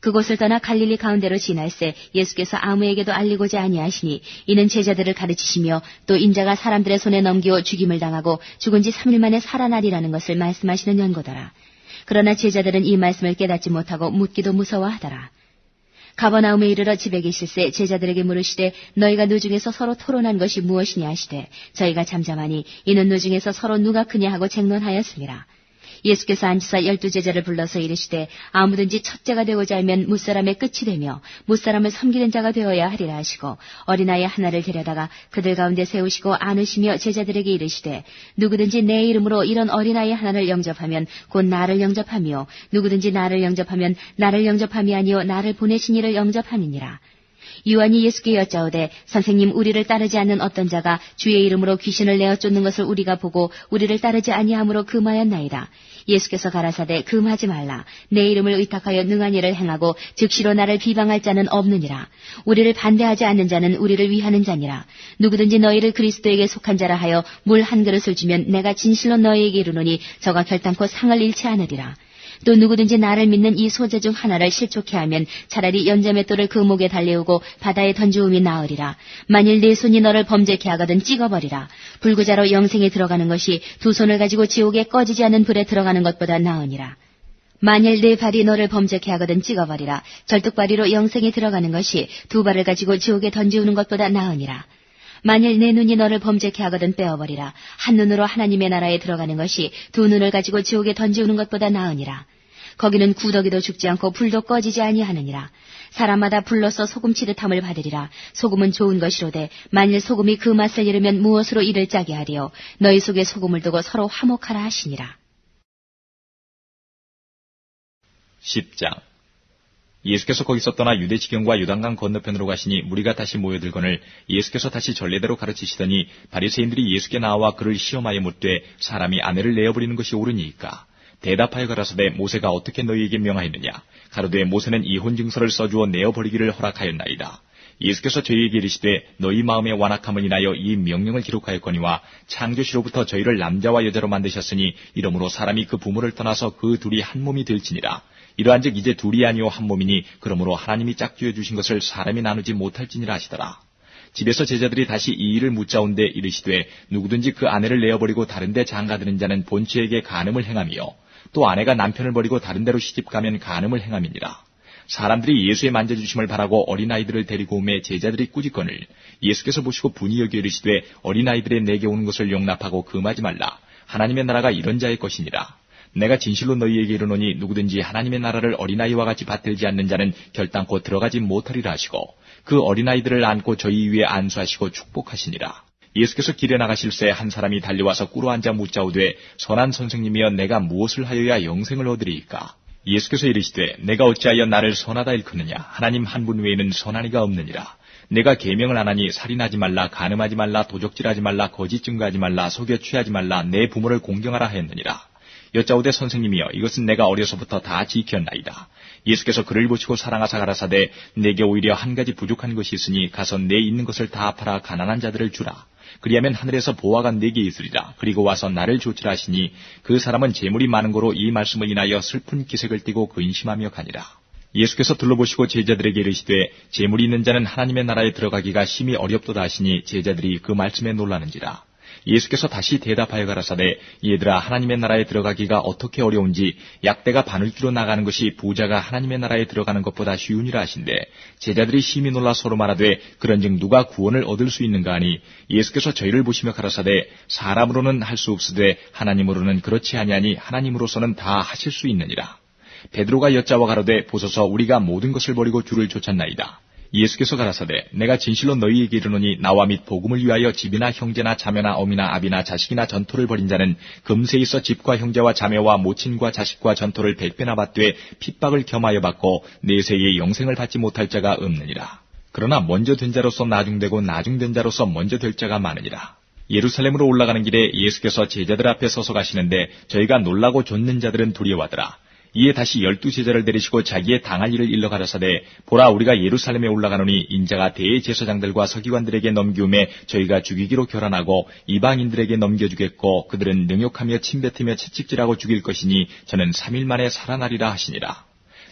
Speaker 1: 그곳을 떠나 갈릴리 가운데로 지날새 예수께서 아무에게도 알리고자 아니하시니 이는 제자들을 가르치시며 또 인자가 사람들의 손에 넘기어 죽임을 당하고 죽은 지 3일 만에 살아나리라는 것을 말씀하시는 연고더라. 그러나 제자들은 이 말씀을 깨닫지 못하고 묻기도 무서워하더라. 가버나움에 이르러 집에 계실새 제자들에게 물으시되 너희가 노중에서 서로 토론한 것이 무엇이냐 하시되 저희가 잠잠하니 이는 노중에서 서로 누가 크냐 하고 쟁론하였습니다. 예수께서 앉으사 12제자를 불러서 이르시되 아무든지 첫째가 되고자 하면 무사람의 끝이 되며 무사람을 섬기는 자가 되어야 하리라 하시고 어린아이 하나를 데려다가 그들 가운데 세우시고 안으시며 제자들에게 이르시되 누구든지 내 이름으로 이런 어린아이 하나를 영접하면 곧 나를 영접하며 누구든지 나를 영접하면 나를 영접함이 아니요 나를 보내신 이를 영접함이니라. 요한이 예수께 여짜오되 선생님, 우리를 따르지 않는 어떤 자가 주의 이름으로 귀신을 내어 쫓는 것을 우리가 보고 우리를 따르지 아니함으로 금하였나이다. 예수께서 가라사대 금하지 말라. 내 이름을 의탁하여 능한 일을 행하고 즉시로 나를 비방할 자는 없느니라. 우리를 반대하지 않는 자는 우리를 위하는 자니라. 누구든지 너희를 그리스도에게 속한 자라 하여 물 한 그릇을 주면 내가 진실로 너희에게 이르노니 저가 결단코 상을 잃지 않으리라. 또 누구든지 나를 믿는 이 소재 중 하나를 실족해 하면 차라리 연자맷돌을 그 목에 달래우고 바다에 던지움이 나으리라. 만일 네 손이 너를 범죄케 하거든 찍어버리라. 불구자로 영생에 들어가는 것이 두 손을 가지고 지옥에 꺼지지 않는 불에 들어가는 것보다 나으니라. 만일 네 발이 너를 범죄케 하거든 찍어버리라. 절뚝발이로 영생에 들어가는 것이 두 발을 가지고 지옥에 던지우는 것보다 나으니라. 만일 내 눈이 너를 범죄케 하거든 빼어버리라. 한 눈으로 하나님의 나라에 들어가는 것이 두 눈을 가지고 지옥에 던지우는 것보다 나으니라. 거기는 구더기도 죽지 않고 불도 꺼지지 아니하느니라. 사람마다 불로써 소금 치듯함을 받으리라. 소금은 좋은 것이로되 만일 소금이 그 맛을 잃으면 무엇으로 이를 짜게 하리요. 너희 속에 소금을 두고 서로 화목하라 하시니라.
Speaker 2: 10장. 예수께서 거기서 떠나 유대 지경과 요단강 건너편으로 가시니 무리가 다시 모여들거늘 예수께서 다시 전례대로 가르치시더니 바리새인들이 예수께 나와 그를 시험하여 묻되 사람이 아내를 내어버리는 것이 옳으니이까. 대답하여 가라사대 모세가 어떻게 너희에게 명하였느냐. 가로되 모세는 이혼 증서를 써주어 내어버리기를 허락하였나이다. 예수께서 저희에게 이르시되 너희 마음의 완악함을 인하여 이 명령을 기록하였거니와 창조시로부터 저희를 남자와 여자로 만드셨으니 이러므로 사람이 그 부모를 떠나서 그 둘이 한 몸이 될지니라. 이러한즉 이제 둘이 아니오 한 몸이니 그러므로 하나님이 짝지어 주신 것을 사람이 나누지 못할지니라 하시더라. 집에서 제자들이 다시 이 일을 묻자온데 이르시되 누구든지 그 아내를 내어버리고 다른 데 장가드는 자는 본처에게 간음을 행하며 또 아내가 남편을 버리고 다른 데로 시집가면 간음을 행함이니라. 사람들이 예수의 만져주심을 바라고 어린아이들을 데리고 오매 제자들이 꾸짖거늘 예수께서 보시고 분이 여겨 이르시되 어린아이들의 내게 오는 것을 용납하고 금하지 말라. 하나님의 나라가 이런 자의 것이니라. 내가 진실로 너희에게 이르노니 누구든지 하나님의 나라를 어린아이와 같이 받들지 않는 자는 결단코 들어가지 못하리라 하시고 그 어린아이들을 안고 저희 위에 안수하시고 축복하시니라. 예수께서 길에 나가실새 한 사람이 달려와서 꿇어앉아 묻자오되 선한 선생님이여 내가 무엇을 하여야 영생을 얻으리이까. 예수께서 이르시되 내가 어찌하여 나를 선하다 일컫느냐. 하나님 한 분 외에는 선한 이가 없느니라. 내가 계명을 안 하니 살인하지 말라, 간음하지 말라, 도적질하지 말라, 거짓 증거하지 말라, 속여 취하지 말라, 내 부모를 공경하라 하였느니라. 여짜오되 선생님이여 이것은 내가 어려서부터 다 지켰나이다. 예수께서 그를 보시고 사랑하사 가라사대 내게 오히려 한 가지 부족한 것이 있으니 가서 내 있는 것을 다 팔아 가난한 자들을 주라. 그리하면 하늘에서 보화가 내게 있으리라. 그리고 와서 나를 조치라 하시니 그 사람은 재물이 많은 고로 이 말씀을 인하여 슬픈 기색을 띠고 근심하며 가니라. 예수께서 둘러보시고 제자들에게 이르시되 재물이 있는 자는 하나님의 나라에 들어가기가 심히 어렵도다 하시니 제자들이 그 말씀에 놀라는지라. 예수께서 다시 대답하여 가라사대 얘들아 하나님의 나라에 들어가기가 어떻게 어려운지 약대가 바늘귀로 나가는 것이 부자가 하나님의 나라에 들어가는 것보다 쉬우니라 하신대 제자들이 심히 놀라 서로 말하되 그런즉 누가 구원을 얻을 수 있는가 하니 예수께서 저희를 보시며 가라사대 사람으로는 할 수 없으되 하나님으로는 그렇지 아니하니 하나님으로서는 다 하실 수 있느니라. 베드로가 여짜와 가로되 보소서 우리가 모든 것을 버리고 주를 쫓았나이다. 예수께서 가라사대 내가 진실로 너희에게 이르노니 나와 및 복음을 위하여 집이나 형제나 자매나 어미나 아비나 자식이나 전토를 벌인 자는 금세 있어 집과 형제와 자매와 모친과 자식과 전토를 100배나 받되 핍박을 겸하여 받고 내세에 영생을 받지 못할 자가 없느니라. 그러나 먼저 된 자로서 나중되고 나중된 자로서 먼저 될 자가 많으니라. 예루살렘으로 올라가는 길에 예수께서 제자들 앞에 서서 가시는데 저희가 놀라고 좇는 자들은 두려워하더라. 이에 다시 12제자를 데리시고 자기의 당할 일을 일러 가라사대 보라 우리가 예루살렘에 올라가노니 인자가 대제사장들과 서기관들에게 넘기움에 저희가 죽이기로 결단하고 이방인들에게 넘겨주겠고 그들은 능욕하며 침뱉으며 채찍질하고 죽일 것이니 저는 3일 만에 살아나리라 하시니라.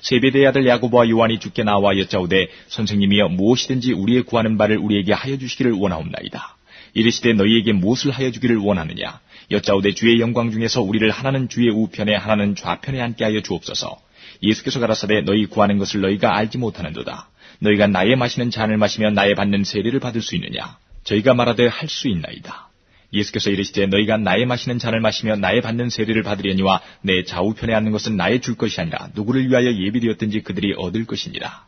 Speaker 2: 세베대의 아들 야고보와 요한이 주께 나와 여짜오되 선생님이여 무엇이든지 우리의 구하는 바를 우리에게 하여 주시기를 원하옵나이다. 이르시되 너희에게 무엇을 하여 주기를 원하느냐. 여짜오되 주의 영광 중에서 우리를 하나는 주의 우편에 하나는 좌편에 앉게 하여 주옵소서. 예수께서 가라사대 너희 구하는 것을 너희가 알지 못하는도다. 너희가 나의 마시는 잔을 마시며 나의 받는 세례를 받을 수 있느냐. 저희가 말하되 할 수 있나이다. 예수께서 이르시되 너희가 나의 마시는 잔을 마시며 나의 받는 세례를 받으려니와 내 좌우편에 앉는 것은 나의 줄 것이 아니라 누구를 위하여 예비되었든지 그들이 얻을 것이니라.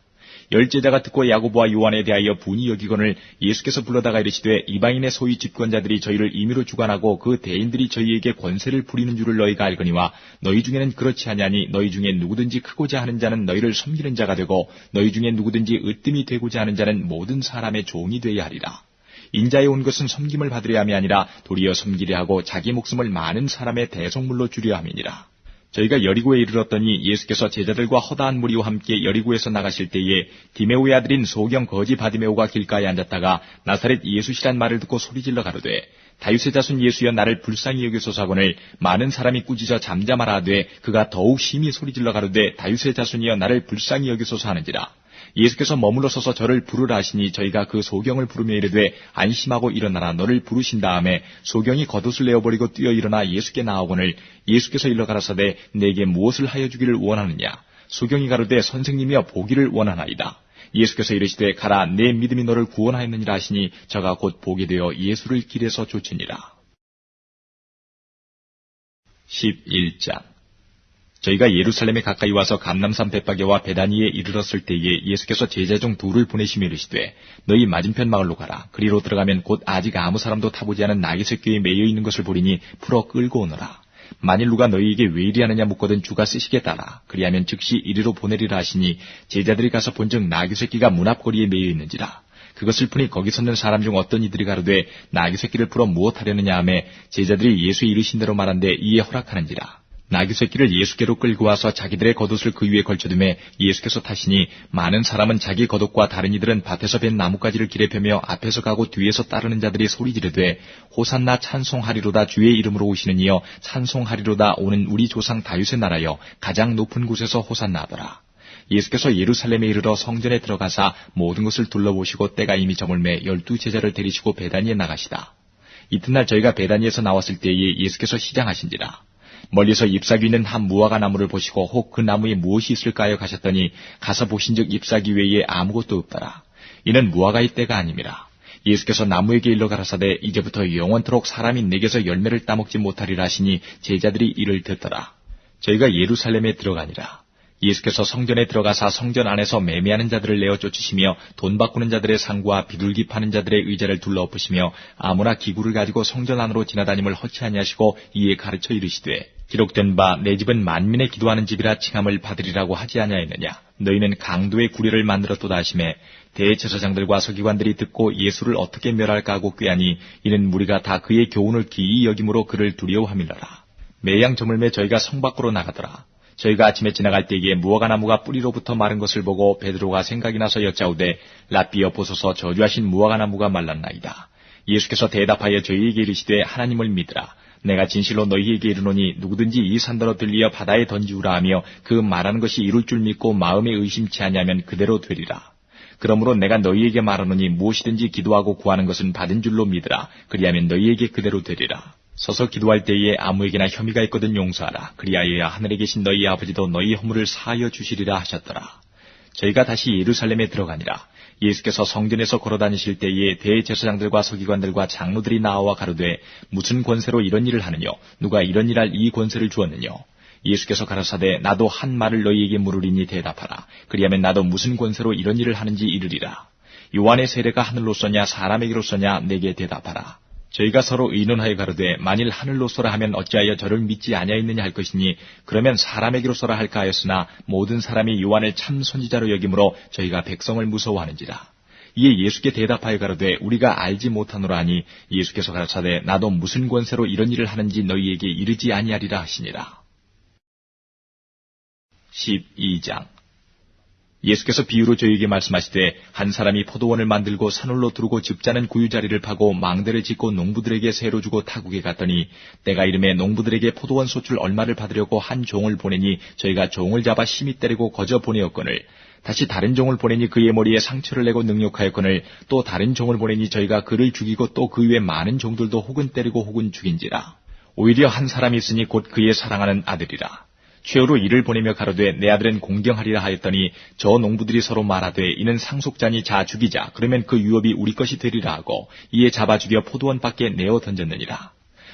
Speaker 2: 10제자가 듣고 야고보와 요한에 대하여 분이 여기거늘 예수께서 불러다가 이르시되 이방인의 소위 집권자들이 저희를 임의로 주관하고 그 대인들이 저희에게 권세를 부리는 줄을 너희가 알거니와 너희 중에는 그렇지 아니하니 너희 중에 누구든지 크고자 하는 자는 너희를 섬기는 자가 되고 너희 중에 누구든지 으뜸이 되고자 하는 자는 모든 사람의 종이 되어야 하리라. 인자에 온 것은 섬김을 받으려 함이 아니라 도리어 섬기려 하고 자기 목숨을 많은 사람의 대속물로 주려 함이니라. 저희가 여리고에 이르렀더니 예수께서 제자들과 허다한 무리와 함께 여리고에서 나가실 때에 디메오의 아들인 소경 거지 바디메오가 길가에 앉았다가 나사렛 예수시란 말을 듣고 소리질러 가로되 다윗의 자손 예수여 나를 불쌍히 여기소서 하거늘 많은 사람이 꾸짖어 잠잠하라 하되 그가 더욱 심히 소리질러 가로되 다윗의 자손이여 나를 불쌍히 여기소서 하는지라. 예수께서 머물러 서서 저를 부르라 하시니 저희가 그 소경을 부르며 이르되 안심하고 일어나라 너를 부르신 다음에 소경이 겉옷을 내어버리고 뛰어 일어나 예수께 나아오거늘 예수께서 일러 가라사대 내게 무엇을 하여 주기를 원하느냐. 소경이 가로되 선생님이여 보기를 원하나이다. 예수께서 이르시되 가라 내 믿음이 너를 구원하였느니라 하시니 저가 곧 보게 되어 예수를 길에서 쫓으니라. 11장 저희가 예루살렘에 가까이 와서 감람산 벳바게와 베다니에 이르렀을 때에 예수께서 제자 중 둘을 보내시며 이르시되 너희 맞은편 마을로 가라. 그리로 들어가면 곧 아직 아무 사람도 타보지 않은 나귀 새끼에 매여 있는 것을 보리니 풀어 끌고 오너라. 만일 누가 너희에게 왜 이리하느냐 묻거든 주가 쓰시겠다라. 그리하면 즉시 이리로 보내리라 하시니 제자들이 가서 본즉 나귀 새끼가 문 앞거리에 매여 있는지라. 그것을 푸니 거기 섰는 사람 중 어떤 이들이 가로되 나귀 새끼를 풀어 무엇하려느냐 하매 제자들이 예수의 이르신 대로 말한데 이에 허락하는지라. 나귀 새끼를 예수께로 끌고 와서 자기들의 겉옷을 그 위에 걸쳐두매 예수께서 타시니 많은 사람은 자기 겉옷과 다른 이들은 밭에서 벤 나뭇가지를 길에 펴며 앞에서 가고 뒤에서 따르는 자들이 소리 지르되 호산나 찬송하리로다 주의 이름으로 오시는 이여 찬송하리로다 오는 우리 조상 다윗의 나라여 가장 높은 곳에서 호산나 하더라. 예수께서 예루살렘에 이르러 성전에 들어가사 모든 것을 둘러보시고 때가 이미 저물매 12제자를 데리시고 베다니에 나가시다. 이튿날 저희가 베다니에서 나왔을 때에 예수께서 시장하신지라. 멀리서 잎사귀 있는 한 무화과 나무를 보시고 혹 그 나무에 무엇이 있을까 하여 가셨더니 가서 보신즉 잎사귀 외에 아무것도 없더라. 이는 무화과의 때가 아님이라. 예수께서 나무에게 일러 가라사대 이제부터 영원토록 사람이 내게서 열매를 따먹지 못하리라 하시니 제자들이 이를 듣더라. 저희가 예루살렘에 들어가니라. 예수께서 성전에 들어가사 성전 안에서 매매하는 자들을 내어 쫓으시며 돈 바꾸는 자들의 상과 비둘기 파는 자들의 의자를 둘러엎으시며 아무나 기구를 가지고 성전 안으로 지나다님을 허치 아니하시고 이에 가르쳐 이르시되 기록된 바 내 집은 만민의 기도하는 집이라 칭함을 받으리라고 하지 아니하였느냐. 너희는 강도의 구례를 만들었도다 하시매 대제사장들과 서기관들이 듣고 예수를 어떻게 멸할까 하고 꾀하니 이는 무리가 다 그의 교훈을 기이 여김으로 그를 두려워함이라라. 매양 저물매 저희가 성 밖으로 나가더라. 저희가 아침에 지나갈 때에 무화과나무가 뿌리로부터 마른 것을 보고 베드로가 생각이 나서 여짜오되 랍비여 보소서 저주하신 무화과나무가 말랐나이다. 예수께서 대답하여 저희에게 이르시되 하나님을 믿으라. 내가 진실로 너희에게 이르노니 누구든지 이 산더러 들리어 바다에 던지우라 하며 그 말하는 것이 이룰 줄 믿고 마음에 의심치 아니하면 그대로 되리라. 그러므로 내가 너희에게 말하노니 무엇이든지 기도하고 구하는 것은 받은 줄로 믿으라. 그리하면 너희에게 그대로 되리라. 서서 기도할 때에 아무에게나 혐의가 있거든 용서하라. 그리하여야 하늘에 계신 너희 아버지도 너희 허물을 사하여 주시리라 하셨더라. 저희가 다시 예루살렘에 들어가니라. 예수께서 성전에서 걸어다니실 때에 대제사장들과 서기관들과 장로들이 나와 가로되 무슨 권세로 이런 일을 하느뇨? 누가 이런 일할 이 권세를 주었느뇨? 예수께서 가라사대 나도 한 말을 너희에게 물으리니 대답하라. 그리하면 나도 무슨 권세로 이런 일을 하는지 이르리라. 요한의 세례가 하늘로서냐 사람에게로서냐 내게 대답하라. 저희가 서로 의논하여 가로되 만일 하늘로서라 하면 어찌하여 저를 믿지 아니하였느냐 할 것이니 그러면 사람에게로서라 할까 하였으나 모든 사람이 요한을 참 선지자로 여김으로 저희가 백성을 무서워하는지라. 이에 예수께 대답하여 가로되 우리가 알지 못하노라 하니 예수께서 가라사대 나도 무슨 권세로 이런 일을 하는지 너희에게 이르지 아니하리라 하시니라. 12장 예수께서 비유로 저희에게 말씀하시되 한 사람이 포도원을 만들고 산울로 두르고 즙자는 구유자리를 파고 망대를 짓고 농부들에게 세로 주고 타국에 갔더니 때가 이름에 농부들에게 포도원 소출 얼마를 받으려고 한 종을 보내니 저희가 종을 잡아 심히 때리고 거저 보내었거늘 다시 다른 종을 보내니 그의 머리에 상처를 내고 능욕하였거늘 또 다른 종을 보내니 저희가 그를 죽이고 또 그 외 많은 종들도 혹은 때리고 혹은 죽인지라. 오히려 한 사람이 있으니 곧 그의 사랑하는 아들이라. 최후로 이를 보내며 가로되 내 아들은 공경하리라 하였더니 저 농부들이 서로 말하되 이는 상속자니 자 죽이자. 그러면 그 유업이 우리 것이 되리라 하고 이에 잡아 죽여 포도원 밖에 내어 던졌느니라.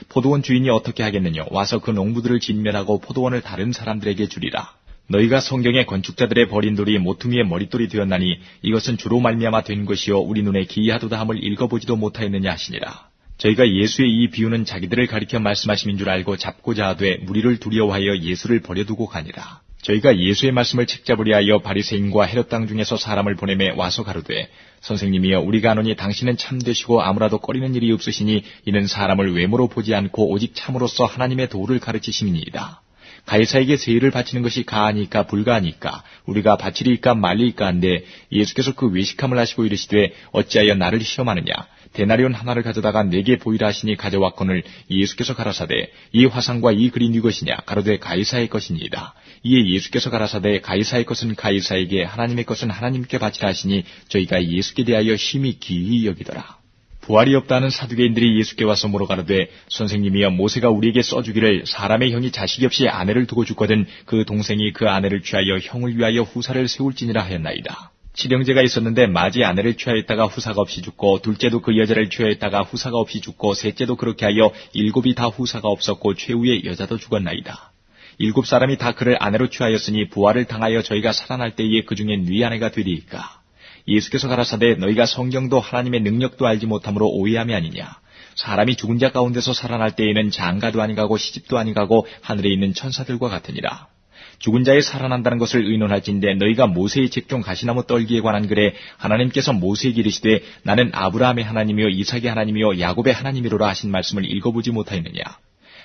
Speaker 2: 포도원 주인이 어떻게 하겠느냐? 와서 그 농부들을 진멸하고 포도원을 다른 사람들에게 주리라. 너희가 성경의 건축자들의 버린 돌이 모퉁이의 머릿돌이 되었나니 이것은 주로 말미암아 된 것이요 우리 눈에 기이하도다 함을 읽어보지도 못하였느냐 하시니라. 저희가 예수의 이 비유는 자기들을 가리켜 말씀하심인 줄 알고 잡고자 하되 무리를 두려워하여 예수를 버려두고 가니라. 저희가 예수의 말씀을 책잡으려 하여 바리새인과 헤롯 땅 중에서 사람을 보내매 와서 가로되 선생님이여 우리가 아노니 당신은 참되시고 아무라도 꺼리는 일이 없으시니 이는 사람을 외모로 보지 않고 오직 참으로써 하나님의 도를 가르치심이니이다. 가이사에게 세일을 바치는 것이 가하니까 불가하니까 우리가 바치리이까 말리이까 한데 예수께서 그 외식함을 하시고 이르시되 어찌하여 나를 시험하느냐? 데나리온 하나를 가져다가 내게 보이라 하시니 가져왔거늘 예수께서 가라사대 이 화상과 이 글이 네 것이냐? 가로되 가이사의 것이니이다. 이에 예수께서 가라사대 가이사의 것은 가이사에게 하나님의 것은 하나님께 바치라 하시니 저희가 예수께 대하여 심히 기이히 여기더라. 부활이 없다는 사두개인들이 예수께 와서 물어가로되 선생님이여 모세가 우리에게 써주기를 사람의 형이 자식이 없이 아내를 두고 죽거든 그 동생이 그 아내를 취하여 형을 위하여 후사를 세울지니라 하였나이다. 칠형제가 있었는데 맏이 아내를 취하였다가 후사가 없이 죽고 둘째도 그 여자를 취하였다가 후사가 없이 죽고 셋째도 그렇게 하여 7이 다 후사가 없었고 최후의 여자도 죽었나이다. 7사람이 다 그를 아내로 취하였으니 부활을 당하여 저희가 살아날 때에 그 중에 네 아내가 되리이까. 예수께서 가라사대 너희가 성경도 하나님의 능력도 알지 못함으로 오해함이 아니냐. 사람이 죽은 자 가운데서 살아날 때에는 장가도 아니가고 시집도 아니가고 하늘에 있는 천사들과 같으니라. 죽은 자에 살아난다는 것을 의논할진대 너희가 모세의 책 중 가시나무 떨기에 관한 글에 하나님께서 모세에게 이르시되 나는 아브라함의 하나님이요 이삭의 하나님이요 야곱의 하나님이로라 하신 말씀을 읽어보지 못하였느냐.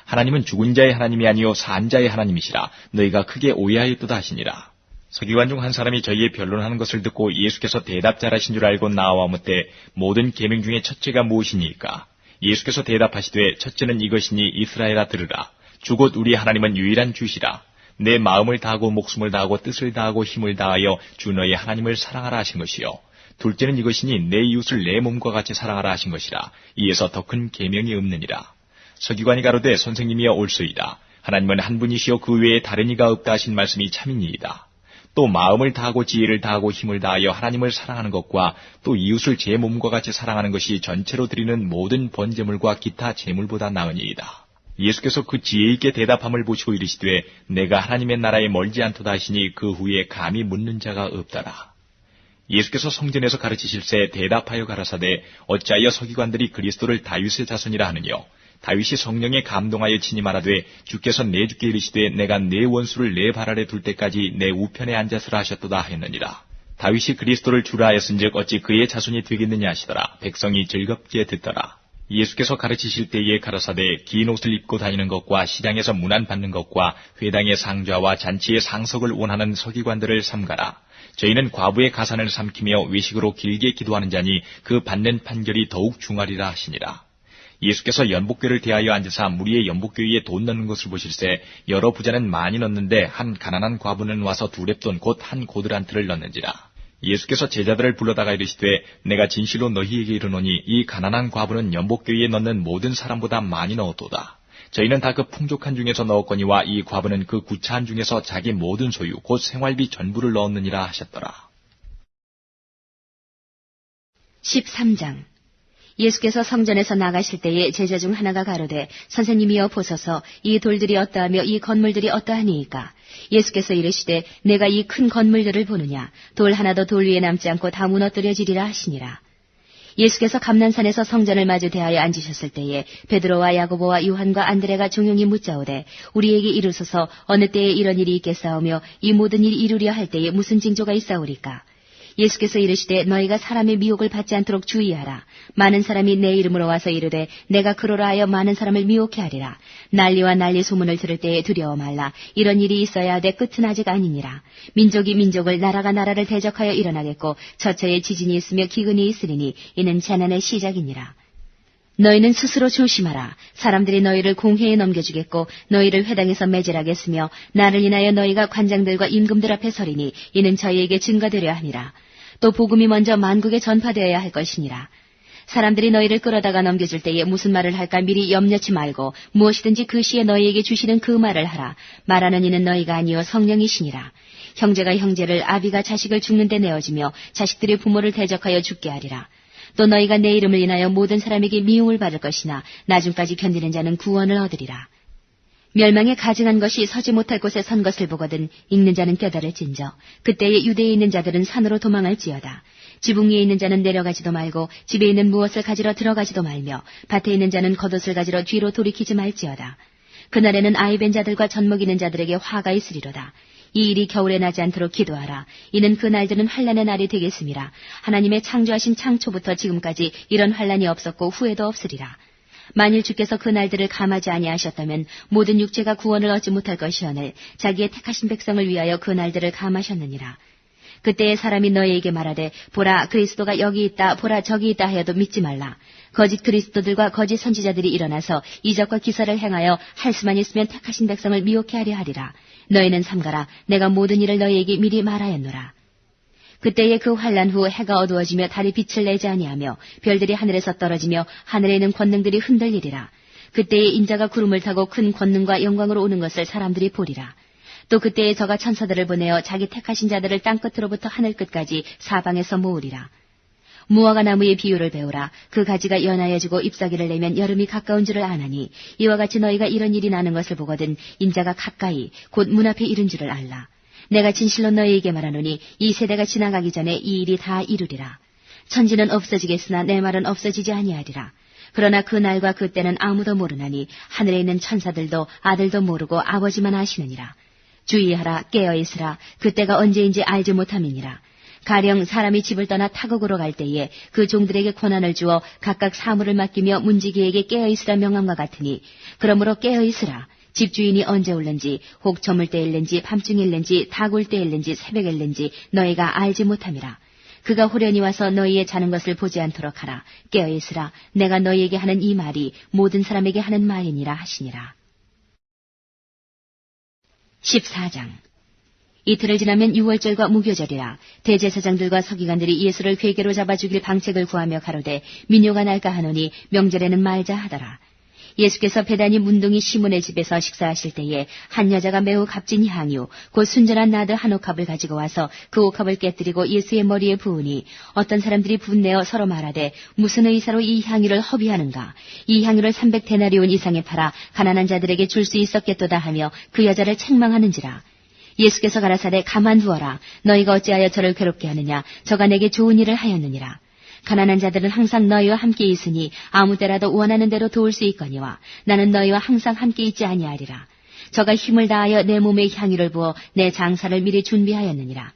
Speaker 2: 하나님은 죽은 자의 하나님이 아니요 산 자의 하나님이시라. 너희가 크게 오해하였도다 하시니라. 서기관 중 한 사람이 저희의 변론하는 것을 듣고 예수께서 대답 잘하신 줄 알고 나와 묻되 모든 계명 중에 첫째가 무엇이니까? 예수께서 대답하시되 첫째는 이것이니 이스라엘아 들으라. 주 곧 우리 하나님은 유일한 주시라. 내 마음을 다하고 목숨을 다하고 뜻을 다하고 힘을 다하여 주 너의 하나님을 사랑하라 하신 것이요. 둘째는 이것이니 내 이웃을 내 몸과 같이 사랑하라 하신 것이라. 이에서 더 큰 계명이 없느니라. 서기관이 가로되 선생님이여 옳소이다. 하나님은 한 분이시요 그 외에 다른 이가 없다 하신 말씀이 참이니이다. 또 마음을 다하고 지혜를 다하고 힘을 다하여 하나님을 사랑하는 것과 또 이웃을 제 몸과 같이 사랑하는 것이 전체로 드리는 모든 번제물과 기타 제물보다 나으니이다. 예수께서 그 지혜 있게 대답함을 보시고 이르시되 내가 하나님의 나라에 멀지 않도다 하시니 그 후에 감히 묻는 자가 없더라. 예수께서 성전에서 가르치실새 대답하여 가라사대 어찌하여 서기관들이 그리스도를 다윗의 자손이라 하느뇨. 다윗이 성령에 감동하여 친히 말하되 주께서 내 주께 이르시되 내가 내 원수를 내 발 아래 둘 때까지 내 우편에 앉았으라 하셨도다 하였느니라. 다윗이 그리스도를 주라 하였은즉 어찌 그의 자손이 되겠느냐 하시더라. 백성이 즐겁게 듣더라. 예수께서 가르치실 때에 가라사대 긴 옷을 입고 다니는 것과 시장에서 문안 받는 것과 회당의 상좌와 잔치의 상석을 원하는 서기관들을 삼가라. 저희는 과부의 가산을 삼키며 외식으로 길게 기도하는 자니 그 받는 판결이 더욱 중하리라 하시니라. 예수께서 연복궤를 대하여 앉으사 무리의 연복궤 위에 돈 넣는 것을 보실세 여러 부자는 많이 넣는데 한 가난한 과부는 와서 두 렙돈 곧 한 고드란트를 넣는지라. 예수께서 제자들을 불러다가 이르시되 내가 진실로 너희에게 이르노니 이 가난한 과부는 연복궤 위에 넣는 모든 사람보다 많이 넣었도다. 저희는 다 그 풍족한 중에서 넣었거니와 이 과부는 그 구차한 중에서 자기 모든 소유 곧 생활비 전부를 넣었느니라 하셨더라.
Speaker 1: 13장. 예수께서 성전에서 나가실 때에 제자 중 하나가 가로되 선생님이여 보소서 이 돌들이 어떠하며 이 건물들이 어떠하니이까. 예수께서 이르시되 내가 이 큰 건물들을 보느냐. 돌 하나도 돌 위에 남지 않고 다 무너뜨려지리라 하시니라. 예수께서 감난산에서 성전을 마주 대하여 앉으셨을 때에 베드로와 야고보와 요한과 안드레가 종용이 묻자오되 우리에게 이르소서 어느 때에 이런 일이 있겠사오며 이 모든 일이 이루려 할 때에 무슨 징조가 있사오리까. 예수께서 이르시되 너희가 사람의 미혹을 받지 않도록 주의하라. 많은 사람이 내 이름으로 와서 이르되 내가 그러라 하여 많은 사람을 미혹해 하리라. 난리와 난리 소문을 들을 때에 두려워 말라. 이런 일이 있어야 하되 끝은 아직 아니니라. 민족이 민족을 나라가 나라를 대적하여 일어나겠고 처처에 지진이 있으며 기근이 있으리니 이는 재난의 시작이니라. 너희는 스스로 조심하라. 사람들이 너희를 공회에 넘겨주겠고 너희를 회당에서 매질하겠으며 나를 인하여 너희가 관장들과 임금들 앞에 서리니 이는 저희에게 증거되려 하니라. 또 복음이 먼저 만국에 전파되어야 할 것이니라. 사람들이 너희를 끌어다가 넘겨줄 때에 무슨 말을 할까 미리 염려치 말고 무엇이든지 그 시에 너희에게 주시는 그 말을 하라. 말하는 이는 너희가 아니요 성령이시니라. 형제가 형제를 아비가 자식을 죽는 데 내어주며 자식들이 부모를 대적하여 죽게 하리라. 또 너희가 내 이름을 인하여 모든 사람에게 미움을 받을 것이나 나중까지 견디는 자는 구원을 얻으리라. 멸망에 가증한 것이 서지 못할 곳에 선 것을 보거든 읽는 자는 깨달을진저. 그때에 유대에 있는 자들은 산으로 도망할지어다. 지붕 위에 있는 자는 내려가지도 말고 집에 있는 무엇을 가지러 들어가지도 말며 밭에 있는 자는 겉옷을 가지러 뒤로 돌이키지 말지어다. 그날에는 아이벤 자들과 젖먹이는 자들에게 화가 있으리로다. 이 일이 겨울에 나지 않도록 기도하라. 이는 그 날들은 환난의 날이 되겠음이라. 하나님의 창조하신 창초부터 지금까지 이런 환난이 없었고 후에도 없으리라. 만일 주께서 그 날들을 감하지 아니하셨다면 모든 육체가 구원을 얻지 못할 것이오늘 자기의 택하신 백성을 위하여 그 날들을 감하셨느니라. 그때에 사람이 너희에게 말하되 보라 그리스도가 여기 있다 보라 저기 있다 하여도 믿지 말라. 거짓 그리스도들과 거짓 선지자들이 일어나서 이적과 기사를 행하여 할 수만 있으면 택하신 백성을 미혹해 하려 하리라. 너희는 삼가라. 내가 모든 일을 너희에게 미리 말하였노라. 그때에 그 환난 후 해가 어두워지며 달이 빛을 내지 아니하며 별들이 하늘에서 떨어지며 하늘에 있는 권능들이 흔들리리라. 그때에 인자가 구름을 타고 큰 권능과 영광으로 오는 것을 사람들이 보리라. 또 그때에 저가 천사들을 보내어 자기 택하신 자들을 땅끝으로부터 하늘끝까지 사방에서 모으리라. 무화과 나무의 비유를 배우라. 그 가지가 연하여지고 잎사귀를 내면 여름이 가까운 줄을 아나니 이와 같이 너희가 이런 일이 나는 것을 보거든 인자가 가까이 곧 문 앞에 이른 줄을 알라. 내가 진실로 너희에게 말하노니 이 세대가 지나가기 전에 이 일이 다 이루리라. 천지는 없어지겠으나 내 말은 없어지지 아니하리라. 그러나 그 날과 그 때는 아무도 모르나니 하늘에 있는 천사들도 아들도 모르고 아버지만 아시느니라. 주의하라. 깨어있으라. 그때가 언제인지 알지 못함이니라. 가령 사람이 집을 떠나 타국으로 갈 때에 그 종들에게 권한을 주어 각각 사물을 맡기며 문지기에게 깨어있으라 명함과 같으니 그러므로 깨어있으라. 집주인이 언제 올는지 혹 저물 때일는지 밤중일는지 다굴 때일는지 새벽일는지 너희가 알지 못함이라. 그가 호련히 와서 너희의 자는 것을 보지 않도록 하라. 깨어있으라. 내가 너희에게 하는 이 말이 모든 사람에게 하는 말이니라 하시니라. 14장. 이틀을 지나면 유월절과 무교절이라. 대제사장들과 서기관들이 예수를 괴계로 잡아 죽일 방책을 구하며 가로되 민요가 날까 하노니 명절에는 말자 하더라. 예수께서 베다니 문둥이 시몬의 집에서 식사하실 때에 한 여자가 매우 값진 향유 곧 순전한 나드 한 옥합을 가지고 와서 그 옥합을 깨뜨리고 예수의 머리에 부으니 어떤 사람들이 분내어 서로 말하되 무슨 의사로 이 향유를 허비하는가. 이 향유를 300데나리온 이상에 팔아 가난한 자들에게 줄 수 있었겠도다 하며 그 여자를 책망하는지라. 예수께서 가라사대 가만두어라. 너희가 어찌하여 저를 괴롭게 하느냐. 저가 내게 좋은 일을 하였느니라. 가난한 자들은 항상 너희와 함께 있으니 아무 때라도 원하는 대로 도울 수 있거니와 나는 너희와 항상 함께 있지 아니하리라. 저가 힘을 다하여 내 몸에 향유를 부어 내 장사를 미리 준비하였느니라.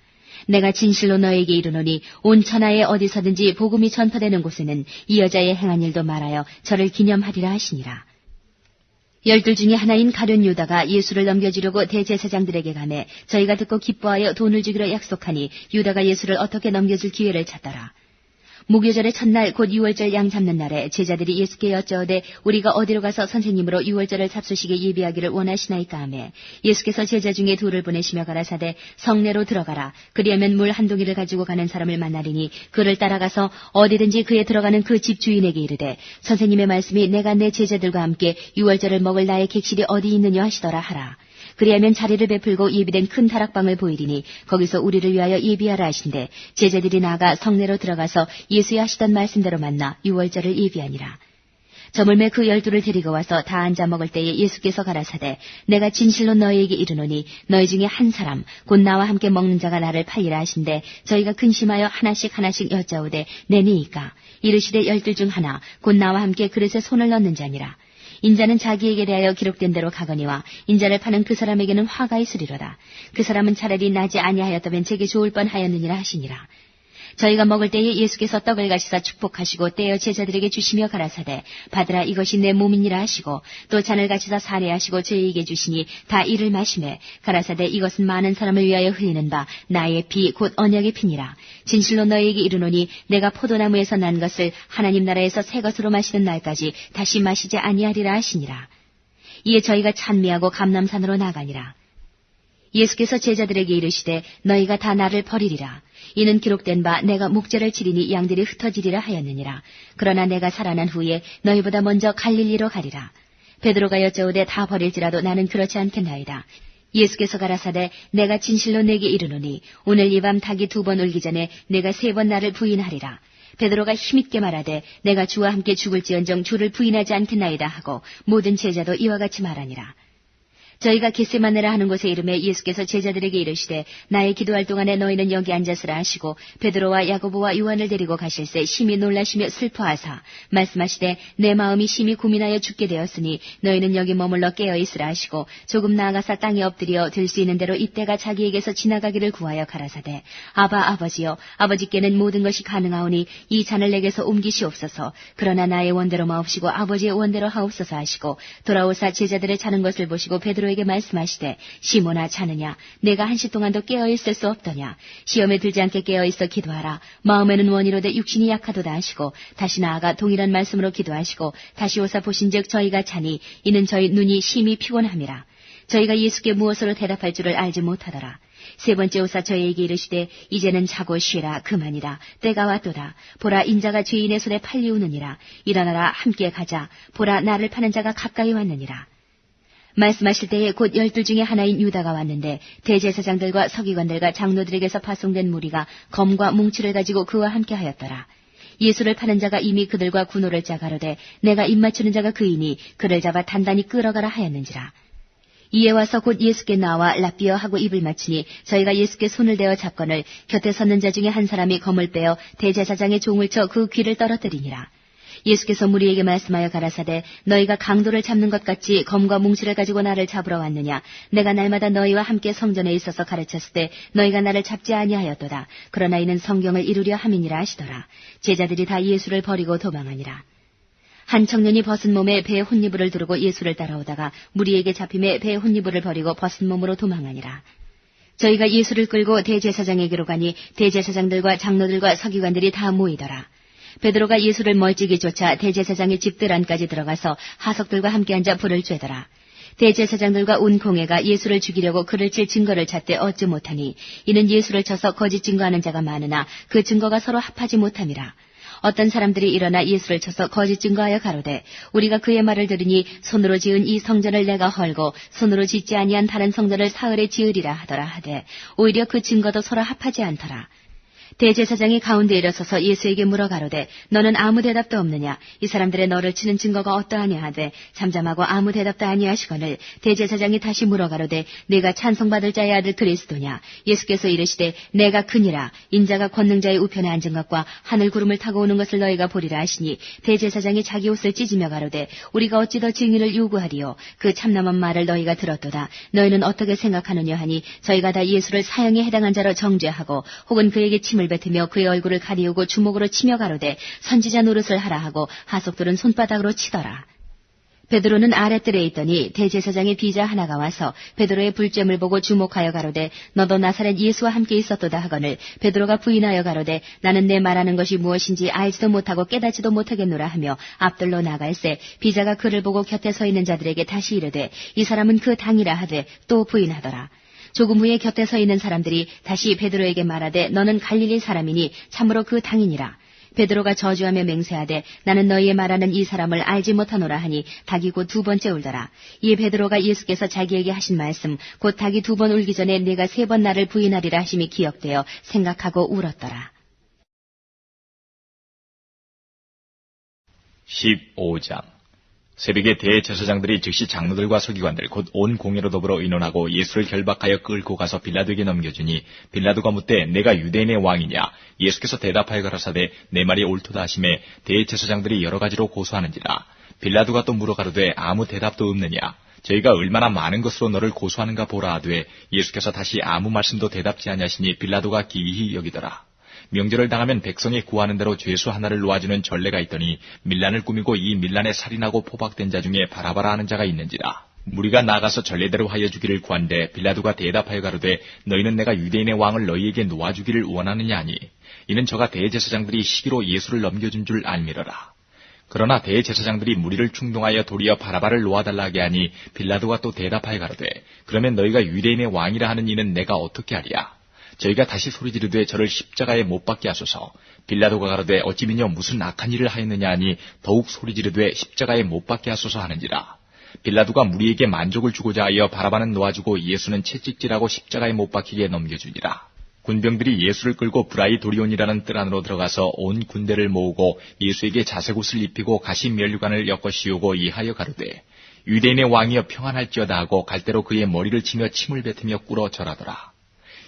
Speaker 1: 내가 진실로 너에게 이르노니 온 천하에 어디서든지 복음이 전파되는 곳에는 이 여자의 행한 일도 말하여 저를 기념하리라 하시니라. 12 중에 하나인 가룟 유다가 예수를 넘겨주려고 대제사장들에게 가매 저희가 듣고 기뻐하여 돈을 주기로 약속하니 유다가 예수를 어떻게 넘겨줄 기회를 찾더라. 무교절의 첫날 곧 유월절 양 잡는 날에 제자들이 예수께 여짜오되 우리가 어디로 가서 선생님으로 유월절을 잡수시게 예비하기를 원하시나이까 하매 예수께서 제자 중에 둘을 보내시며 가라사대 성내로 들어가라. 그리하면 물 한 동이를 가지고 가는 사람을 만나리니 그를 따라가서 어디든지 그에 들어가는 그 집 주인에게 이르되 선생님의 말씀이 내가 내 제자들과 함께 유월절을 먹을 나의 객실이 어디 있느냐 하시더라 하라. 그리하면 자리를 베풀고 예비된 큰 다락방을 보이리니 거기서 우리를 위하여 예비하라 하신대 제자들이 나아가 성내로 들어가서 예수의 하시던 말씀대로 만나 유월절을 예비하니라. 저물매 그 12를 데리고 와서 다 앉아 먹을 때에 예수께서 가라사대 내가 진실로 너희에게 이르노니 너희 중에 한 사람 곧 나와 함께 먹는 자가 나를 팔리라 하신대 저희가 근심하여 하나씩 여짜오되 내니이까 이르시되 12 중 하나 곧 나와 함께 그릇에 손을 넣는 자니라. 인자는 자기에게 대하여 기록된 대로 가거니와 인자를 파는 그 사람에게는 화가 있으리로다. 그 사람은 차라리 나지 아니하였다면 제게 좋을 뻔하였느니라 하시니라. 저희가 먹을 때에 예수께서 떡을 가시사 축복하시고 떼어 제자들에게 주시며 가라사대 받으라 이것이 내 몸이니라 하시고 또 잔을 가시사 사례하시고 저희에게 주시니 다 이를 마시매 가라사대 이것은 많은 사람을 위하여 흘리는 바 나의 피 곧 언약의 피니라. 진실로 너희에게 이르노니 내가 포도나무에서 난 것을 하나님 나라에서 새 것으로 마시는 날까지 다시 마시지 아니하리라 하시니라. 이에 저희가 찬미하고 감람산으로 나가니라. 예수께서 제자들에게 이르시되 너희가 다 나를 버리리라. 이는 기록된 바 내가 목자를 치리니 양들이 흩어지리라 하였느니라. 그러나 내가 살아난 후에 너희보다 먼저 갈릴리로 가리라. 베드로가 여짜오되 다 버릴지라도 나는 그렇지 않겠나이다. 예수께서 가라사대 내가 진실로 내게 이르노니 오늘 이 밤 닭이 2번 울기 전에 내가 3번 나를 부인하리라. 베드로가 힘있게 말하되 내가 주와 함께 죽을지언정 주를 부인하지 않겠나이다 하고 모든 제자도 이와 같이 말하니라. 저희가 겟세마네라 하는 곳에 이르매 예수께서 제자들에게 이르시되 나의 기도할 동안에 너희는 여기 앉았으라 하시고 베드로와 야고보와 요한을 데리고 가실새 심히 놀라시며 슬퍼하사 말씀하시되 내 마음이 심히 고민하여 죽게 되었으니 너희는 여기 머물러 깨어있으라 하시고 조금 나아가사 땅에 엎드려 들 수 있는 대로 이때가 자기에게서 지나가기를 구하여 가라사대 아버지여 아버지께는 모든 것이 가능하오니 이 잔을 내게서 옮기시옵소서. 그러나 나의 원대로 마옵시고 아버지의 원대로 하옵소서 하시고 돌아오사 제자들의 자는 것을 보시고 베드로에게 말씀하시되 시몬아 자느냐 내가 1시 동안도 깨어있을 수 없더냐. 시험에 들지 않게 깨어있어 기도하라. 마음에는 원이로되 육신이 약하도다 하시고 다시 나아가 동일한 말씀으로 기도하시고 다시 오사 보신즉 저희가 자니 이는 저희 눈이 심히 피곤함이라. 저희가 예수께 무엇으로 대답할 줄을 알지 못하더라. 3번째 오사 저희에게 이르시되 이제는 자고 쉬라 그만이라. 때가 왔도다. 보라 인자가 죄인의 손에 팔리우느니라. 일어나라 함께 가자. 보라 나를 파는 자가 가까이 왔느니라. 말씀하실 때에 곧 12 중에 하나인 유다가 왔는데 대제사장들과 서기관들과 장로들에게서 파송된 무리가 검과 뭉치를 가지고 그와 함께 하였더라. 예수를 파는 자가 이미 그들과 군호를 짜 가로되 내가 입맞추는 자가 그이니 그를 잡아 단단히 끌어가라 하였는지라. 이에 와서 곧 예수께 나와 라삐어 하고 입을 맞추니 저희가 예수께 손을 대어 잡거늘 곁에 섰는 자 중에 한 사람이 검을 빼어 대제사장의 종을 쳐 그 귀를 떨어뜨리니라. 예수께서 무리에게 말씀하여 가라사대 너희가 강도를 잡는 것 같이 검과 뭉치를 가지고 나를 잡으러 왔느냐. 내가 날마다 너희와 함께 성전에 있어서 가르쳤을 때 너희가 나를 잡지 아니하였도다. 그러나 이는 성경을 이루려 함이니라 하시더라. 제자들이 다 예수를 버리고 도망하니라. 한 청년이 벗은 몸에 배에 혼니부를 두르고 예수를 따라오다가 무리에게 잡힘에 배에 혼니부를 버리고 벗은 몸으로 도망하니라. 저희가 예수를 끌고 대제사장에게로 가니 대제사장들과 장로들과 서기관들이 다 모이더라. 베드로가 예수를 멀찍이 쫓아 대제사장의 집들 안까지 들어가서 하석들과 함께 앉아 불을 쬐더라. 대제사장들과 온 공회가 예수를 죽이려고 그를 칠 증거를 찾되 얻지 못하니 이는 예수를 쳐서 거짓 증거하는 자가 많으나 그 증거가 서로 합하지 못함이라. 어떤 사람들이 일어나 예수를 쳐서 거짓 증거하여 가로되 우리가 그의 말을 들으니 손으로 지은 이 성전을 내가 헐고 손으로 짓지 아니한 다른 성전을 사흘에 지으리라 하더라 하되 오히려 그 증거도 서로 합하지 않더라. 대제사장이 가운데 일어서서 예수에게 물어 가로되 너는 아무 대답도 없느냐? 이 사람들의 너를 치는 증거가 어떠하냐 하되 잠잠하고 아무 대답도 아니하시거늘 대제사장이 다시 물어 가로되 네가 찬송받을 자의 아들 그리스도냐? 예수께서 이르시되 내가 그니라. 인자가 권능자의 우편에 앉은 것과 하늘 구름을 타고 오는 것을 너희가 보리라 하시니 대제사장이 자기 옷을 찢으며 가로되 우리가 어찌 더 증인을 요구하리요? 그 참남한 말을 너희가 들었도다. 너희는 어떻게 생각하느냐 하니 저희가 다 예수를 사형에 해당한 자로 정죄하고 혹은 그에게 침을 뱉으며 그의 얼굴을 가리우고 주먹으로 치며 가로되 선지자 노릇을 하라 하고 하속들은 손바닥으로 치더라. 베드로는 아랫뜰에 있더니 대제사장의 비자 하나가 와서 베드로의 불잼을 보고 주목하여 가로되 너도 나사렛 예수와 함께 있었도다 하거늘 베드로가 부인하여 가로되 나는 내 말하는 것이 무엇인지 알지도 못하고 깨닫지도 못하겠노라 하며 앞들로 나갈새 비자가 그를 보고 곁에 서 있는 자들에게 다시 이르되 이 사람은 그 당이라 하되 또 부인하더라. 조금 후에 곁에 서 있는 사람들이 다시 베드로에게 말하되 너는 갈릴리 사람이니 참으로 그 당이니라. 베드로가 저주하며 맹세하되 나는 너희의 말하는 이 사람을 알지 못하노라 하니 닭이 곧 두 번째 울더라. 이에 베드로가 예수께서 자기에게 하신 말씀 곧 닭이 두 번 울기 전에 네가 세 번 나를 부인하리라 하심이 기억되어 생각하고 울었더라.
Speaker 2: 15장 새벽에 대제사장들이 즉시 장로들과 서기관들 곧 온 공회로 더불어 의논하고 예수를 결박하여 끌고 가서 빌라도에게 넘겨주니 빌라도가 묻되 내가 유대인의 왕이냐? 예수께서 대답하여 가라사대 내 말이 옳도다 하시매 대제사장들이 여러 가지로 고소하는지라. 빌라도가 또 물어 가로되 아무 대답도 없느냐? 저희가 얼마나 많은 것으로 너를 고소하는가 보라 하되 예수께서 다시 아무 말씀도 대답지 아니하시니 빌라도가 기이히 여기더라. 명절을 당하면 백성이 구하는 대로 죄수 하나를 놓아주는 전례가 있더니 밀란을 꾸미고 이 밀란에 살인하고 포박된 자 중에 바라바라 하는 자가 있는지라. 무리가 나가서 전례대로 하여 주기를 구한데 빌라도가 대답하여 가로되 너희는 내가 유대인의 왕을 너희에게 놓아주기를 원하느냐 하니 이는 저가 대제사장들이 시기로 예수를 넘겨준 줄 알미러라. 그러나 대제사장들이 무리를 충동하여 도리어 바라바를 놓아달라 하게 하니 빌라도가 또 대답하여 가로되 그러면 너희가 유대인의 왕이라 하는 이는 내가 어떻게 하리야? 저희가 다시 소리지르되 저를 십자가에 못 박게 하소서. 빌라도가 가로되 어찌 미녀 무슨 악한 일을 하였느냐 하니 더욱 소리지르되 십자가에 못 박게 하소서 하는지라. 빌라도가 무리에게 만족을 주고자 하여 바라바는 놓아주고 예수는 채찍질하고 십자가에 못 박히게 넘겨주니라. 군병들이 예수를 끌고 브라이도리온이라는 뜰 안으로 들어가서 온 군대를 모으고 예수에게 자색옷을 입히고 가시 면류관을 엮어 씌우고 이하여 가로되 유대인의 왕이여 평안할지어다 하고 갈대로 그의 머리를 치며 침을 뱉으며 꿇어 절하더라.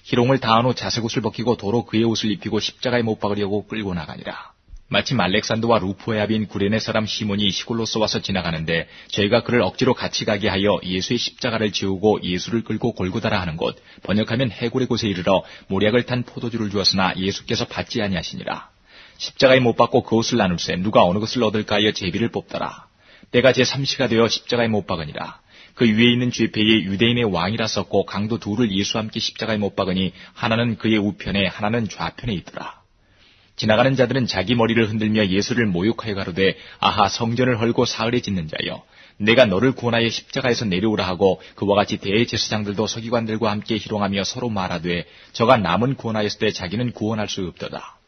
Speaker 2: 희롱을 다한 후 자색옷을 벗기고 도로 그의 옷을 입히고 십자가에 못 박으려고 끌고 나가니라. 마침 알렉산더와 루포의 아비인 구레네 사람 시몬이 시골로서 와서 지나가는데 저희가 그를 억지로 같이 가게 하여 예수의 십자가를 지우고 예수를 끌고 골고다라 하는 곳 번역하면 해골의 곳에 이르러 모략을 탄 포도주를 주었으나 예수께서 받지 아니하시니라. 십자가에 못 박고 그 옷을 나눌세 누가 어느 것을 얻을까 하여 제비를 뽑더라. 때가 제3시가 되어 십자가에 못 박으니라. 그 위에 있는 쥐패에 유대인의 왕이라 썼고 강도 둘을 예수와 함께 십자가에 못 박으니 하나는 그의 우편에 하나는 좌편에 있더라. 지나가는 자들은 자기 머리를 흔들며 예수를 모욕하여 가로되 아하 성전을 헐고 사흘에 짓는 자여 내가 너를 구원하여 십자가에서 내려오라 하고 그와 같이 대제사장들도 서기관들과 함께 희롱하며 서로 말하되 저가 남은 구원하였을 때 자기는 구원할 수 없도다.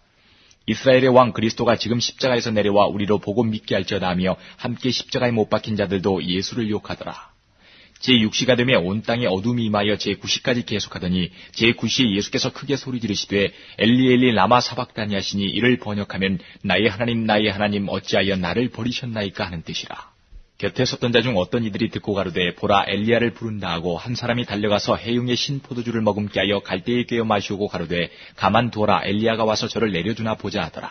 Speaker 2: 이스라엘의 왕 그리스도가 지금 십자가에서 내려와 우리로 보고 믿게 할지어다 하며 함께 십자가에 못 박힌 자들도 예수를 욕하더라. 제6시가 되며 온 땅에 어둠이 임하여 제9시까지 계속하더니 제9시에 예수께서 크게 소리 지르시되 엘리 엘리 라마 사박다니 하시니 이를 번역하면 나의 하나님 어찌하여 나를 버리셨나이까 하는 뜻이라. 곁에 섰던 자 중 어떤 이들이 듣고 가로되 보라 엘리야를 부른다 하고 한 사람이 달려가서 해용의 신포도주를 머금게 하여 갈대에 꿰어 마시고 가로되 가만두어라 엘리야가 와서 저를 내려주나 보자 하더라.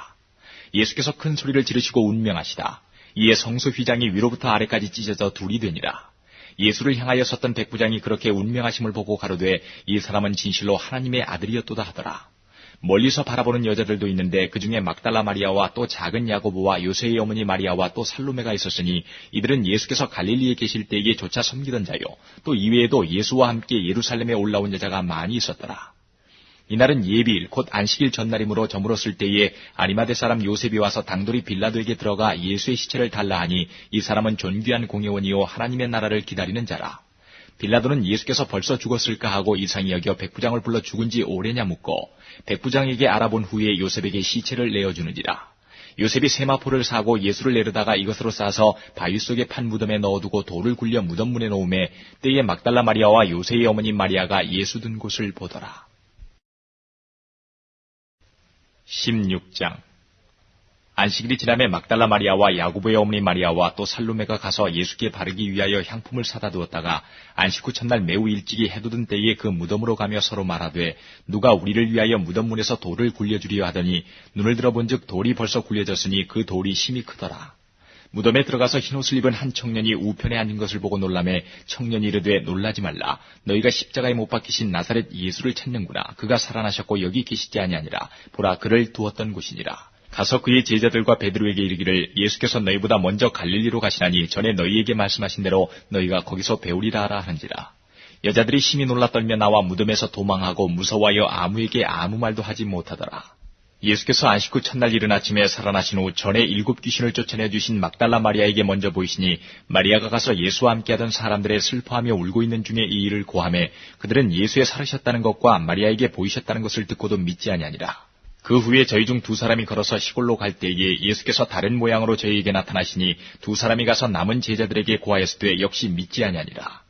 Speaker 2: 예수께서 큰 소리를 지르시고 운명하시다. 이에 성소 휘장이 위로부터 아래까지 찢어져 둘이 되니라. 예수를 향하여 섰던 백부장이 그렇게 운명하심을 보고 가로되 이 사람은 진실로 하나님의 아들이었도다 하더라. 멀리서 바라보는 여자들도 있는데 그 중에 막달라 마리아와 또 작은 야고보와 요새의 어머니 마리아와 또 살로메가 있었으니 이들은 예수께서 갈릴리에 계실 때에 조차 섬기던 자요 또 이외에도 예수와 함께 예루살렘에 올라온 여자가 많이 있었더라. 이날은 예비일 곧 안식일 전날이므로 저물었을 때에 아리마대 사람 요셉이 와서 당돌이 빌라도에게 들어가 예수의 시체를 달라 하니 이 사람은 존귀한 공회원이요 하나님의 나라를 기다리는 자라. 빌라도는 예수께서 벌써 죽었을까 하고 이상히 여겨 백부장을 불러 죽은 지 오래냐 묻고 백부장에게 알아본 후에 요셉에게 시체를 내어주는지라. 요셉이 세마포를 사고 예수를 내려다가 이것으로 싸서 바위 속에 판 무덤에 넣어두고 돌을 굴려 무덤 문에 놓음에 때에 막달라 마리아와 요새의 어머니 마리아가 예수 든 곳을 보더라. 16장. 안식일이 지남에 막달라 마리아와 야고보의 어머니 마리아와 또 살로메가 가서 예수께 바르기 위하여 향품을 사다 두었다가 안식 후 첫날 매우 일찍이 해돋은 때에 그 무덤으로 가며 서로 말하되 누가 우리를 위하여 무덤 문에서 돌을 굴려주리요 하더니 눈을 들어본즉 돌이 벌써 굴려졌으니 그 돌이 심히 크더라. 무덤에 들어가서 흰옷을 입은 한 청년이 우편에 앉은 것을 보고 놀라매 청년이 이르되 놀라지 말라. 너희가 십자가에 못 박히신 나사렛 예수를 찾는구나. 그가 살아나셨고 여기 계시지 아니하니라. 보라 그를 두었던 곳이니라. 가서 그의 제자들과 베드로에게 이르기를 예수께서 너희보다 먼저 갈릴리로 가시나니 전에 너희에게 말씀하신 대로 너희가 거기서 배우리라 하라 하는지라. 여자들이 심히 놀라 떨며 나와 무덤에서 도망하고 무서워하여 아무에게 아무 말도 하지 못하더라. 예수께서 안식 후 첫날 이른 아침에 살아나신 후 전에 7 귀신을 쫓아내 주신 막달라 마리아에게 먼저 보이시니 마리아가 가서 예수와 함께하던 사람들의 슬퍼하며 울고 있는 중에 이 일을 고하매 그들은 예수의 살으셨다는 것과 마리아에게 보이셨다는 것을 듣고도 믿지 아니하니라. 그 후에 저희 중 2 사람이 걸어서 시골로 갈 때에 예수께서 다른 모양으로 저희에게 나타나시니 2 사람이 가서 남은 제자들에게 고하였으되 역시 믿지 아니하니라.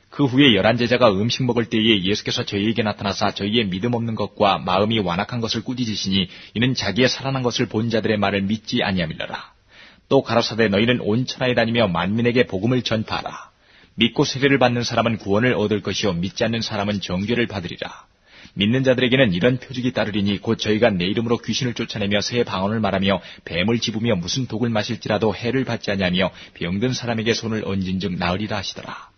Speaker 2: 그 후에 11 제자가 음식 먹을 때에 예수께서 저희에게 나타나사 저희의 믿음 없는 것과 마음이 완악한 것을 꾸짖으시니 이는 자기의 살아난 것을 본 자들의 말을 믿지 아니함이러라. 또 가라사대 너희는 온 천하에 다니며 만민에게 복음을 전파하라. 믿고 세례를 받는 사람은 구원을 얻을 것이요 믿지 않는 사람은 정죄를 받으리라. 믿는 자들에게는 이런 표적이 따르리니 곧 저희가 내 이름으로 귀신을 쫓아내며 새 방언을 말하며 뱀을 집으며 무슨 독을 마실지라도 해를 받지 아니하며 병든 사람에게 손을 얹은즉 나으리라 하시더라.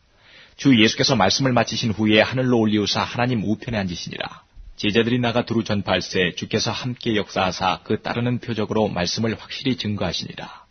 Speaker 2: 주 예수께서 말씀을 마치신 후에 하늘로 올리우사 하나님 우편에 앉으시니라. 제자들이 나가 두루 전파할세 주께서 함께 역사하사 그 따르는 표적으로 말씀을 확실히 증거하시니라.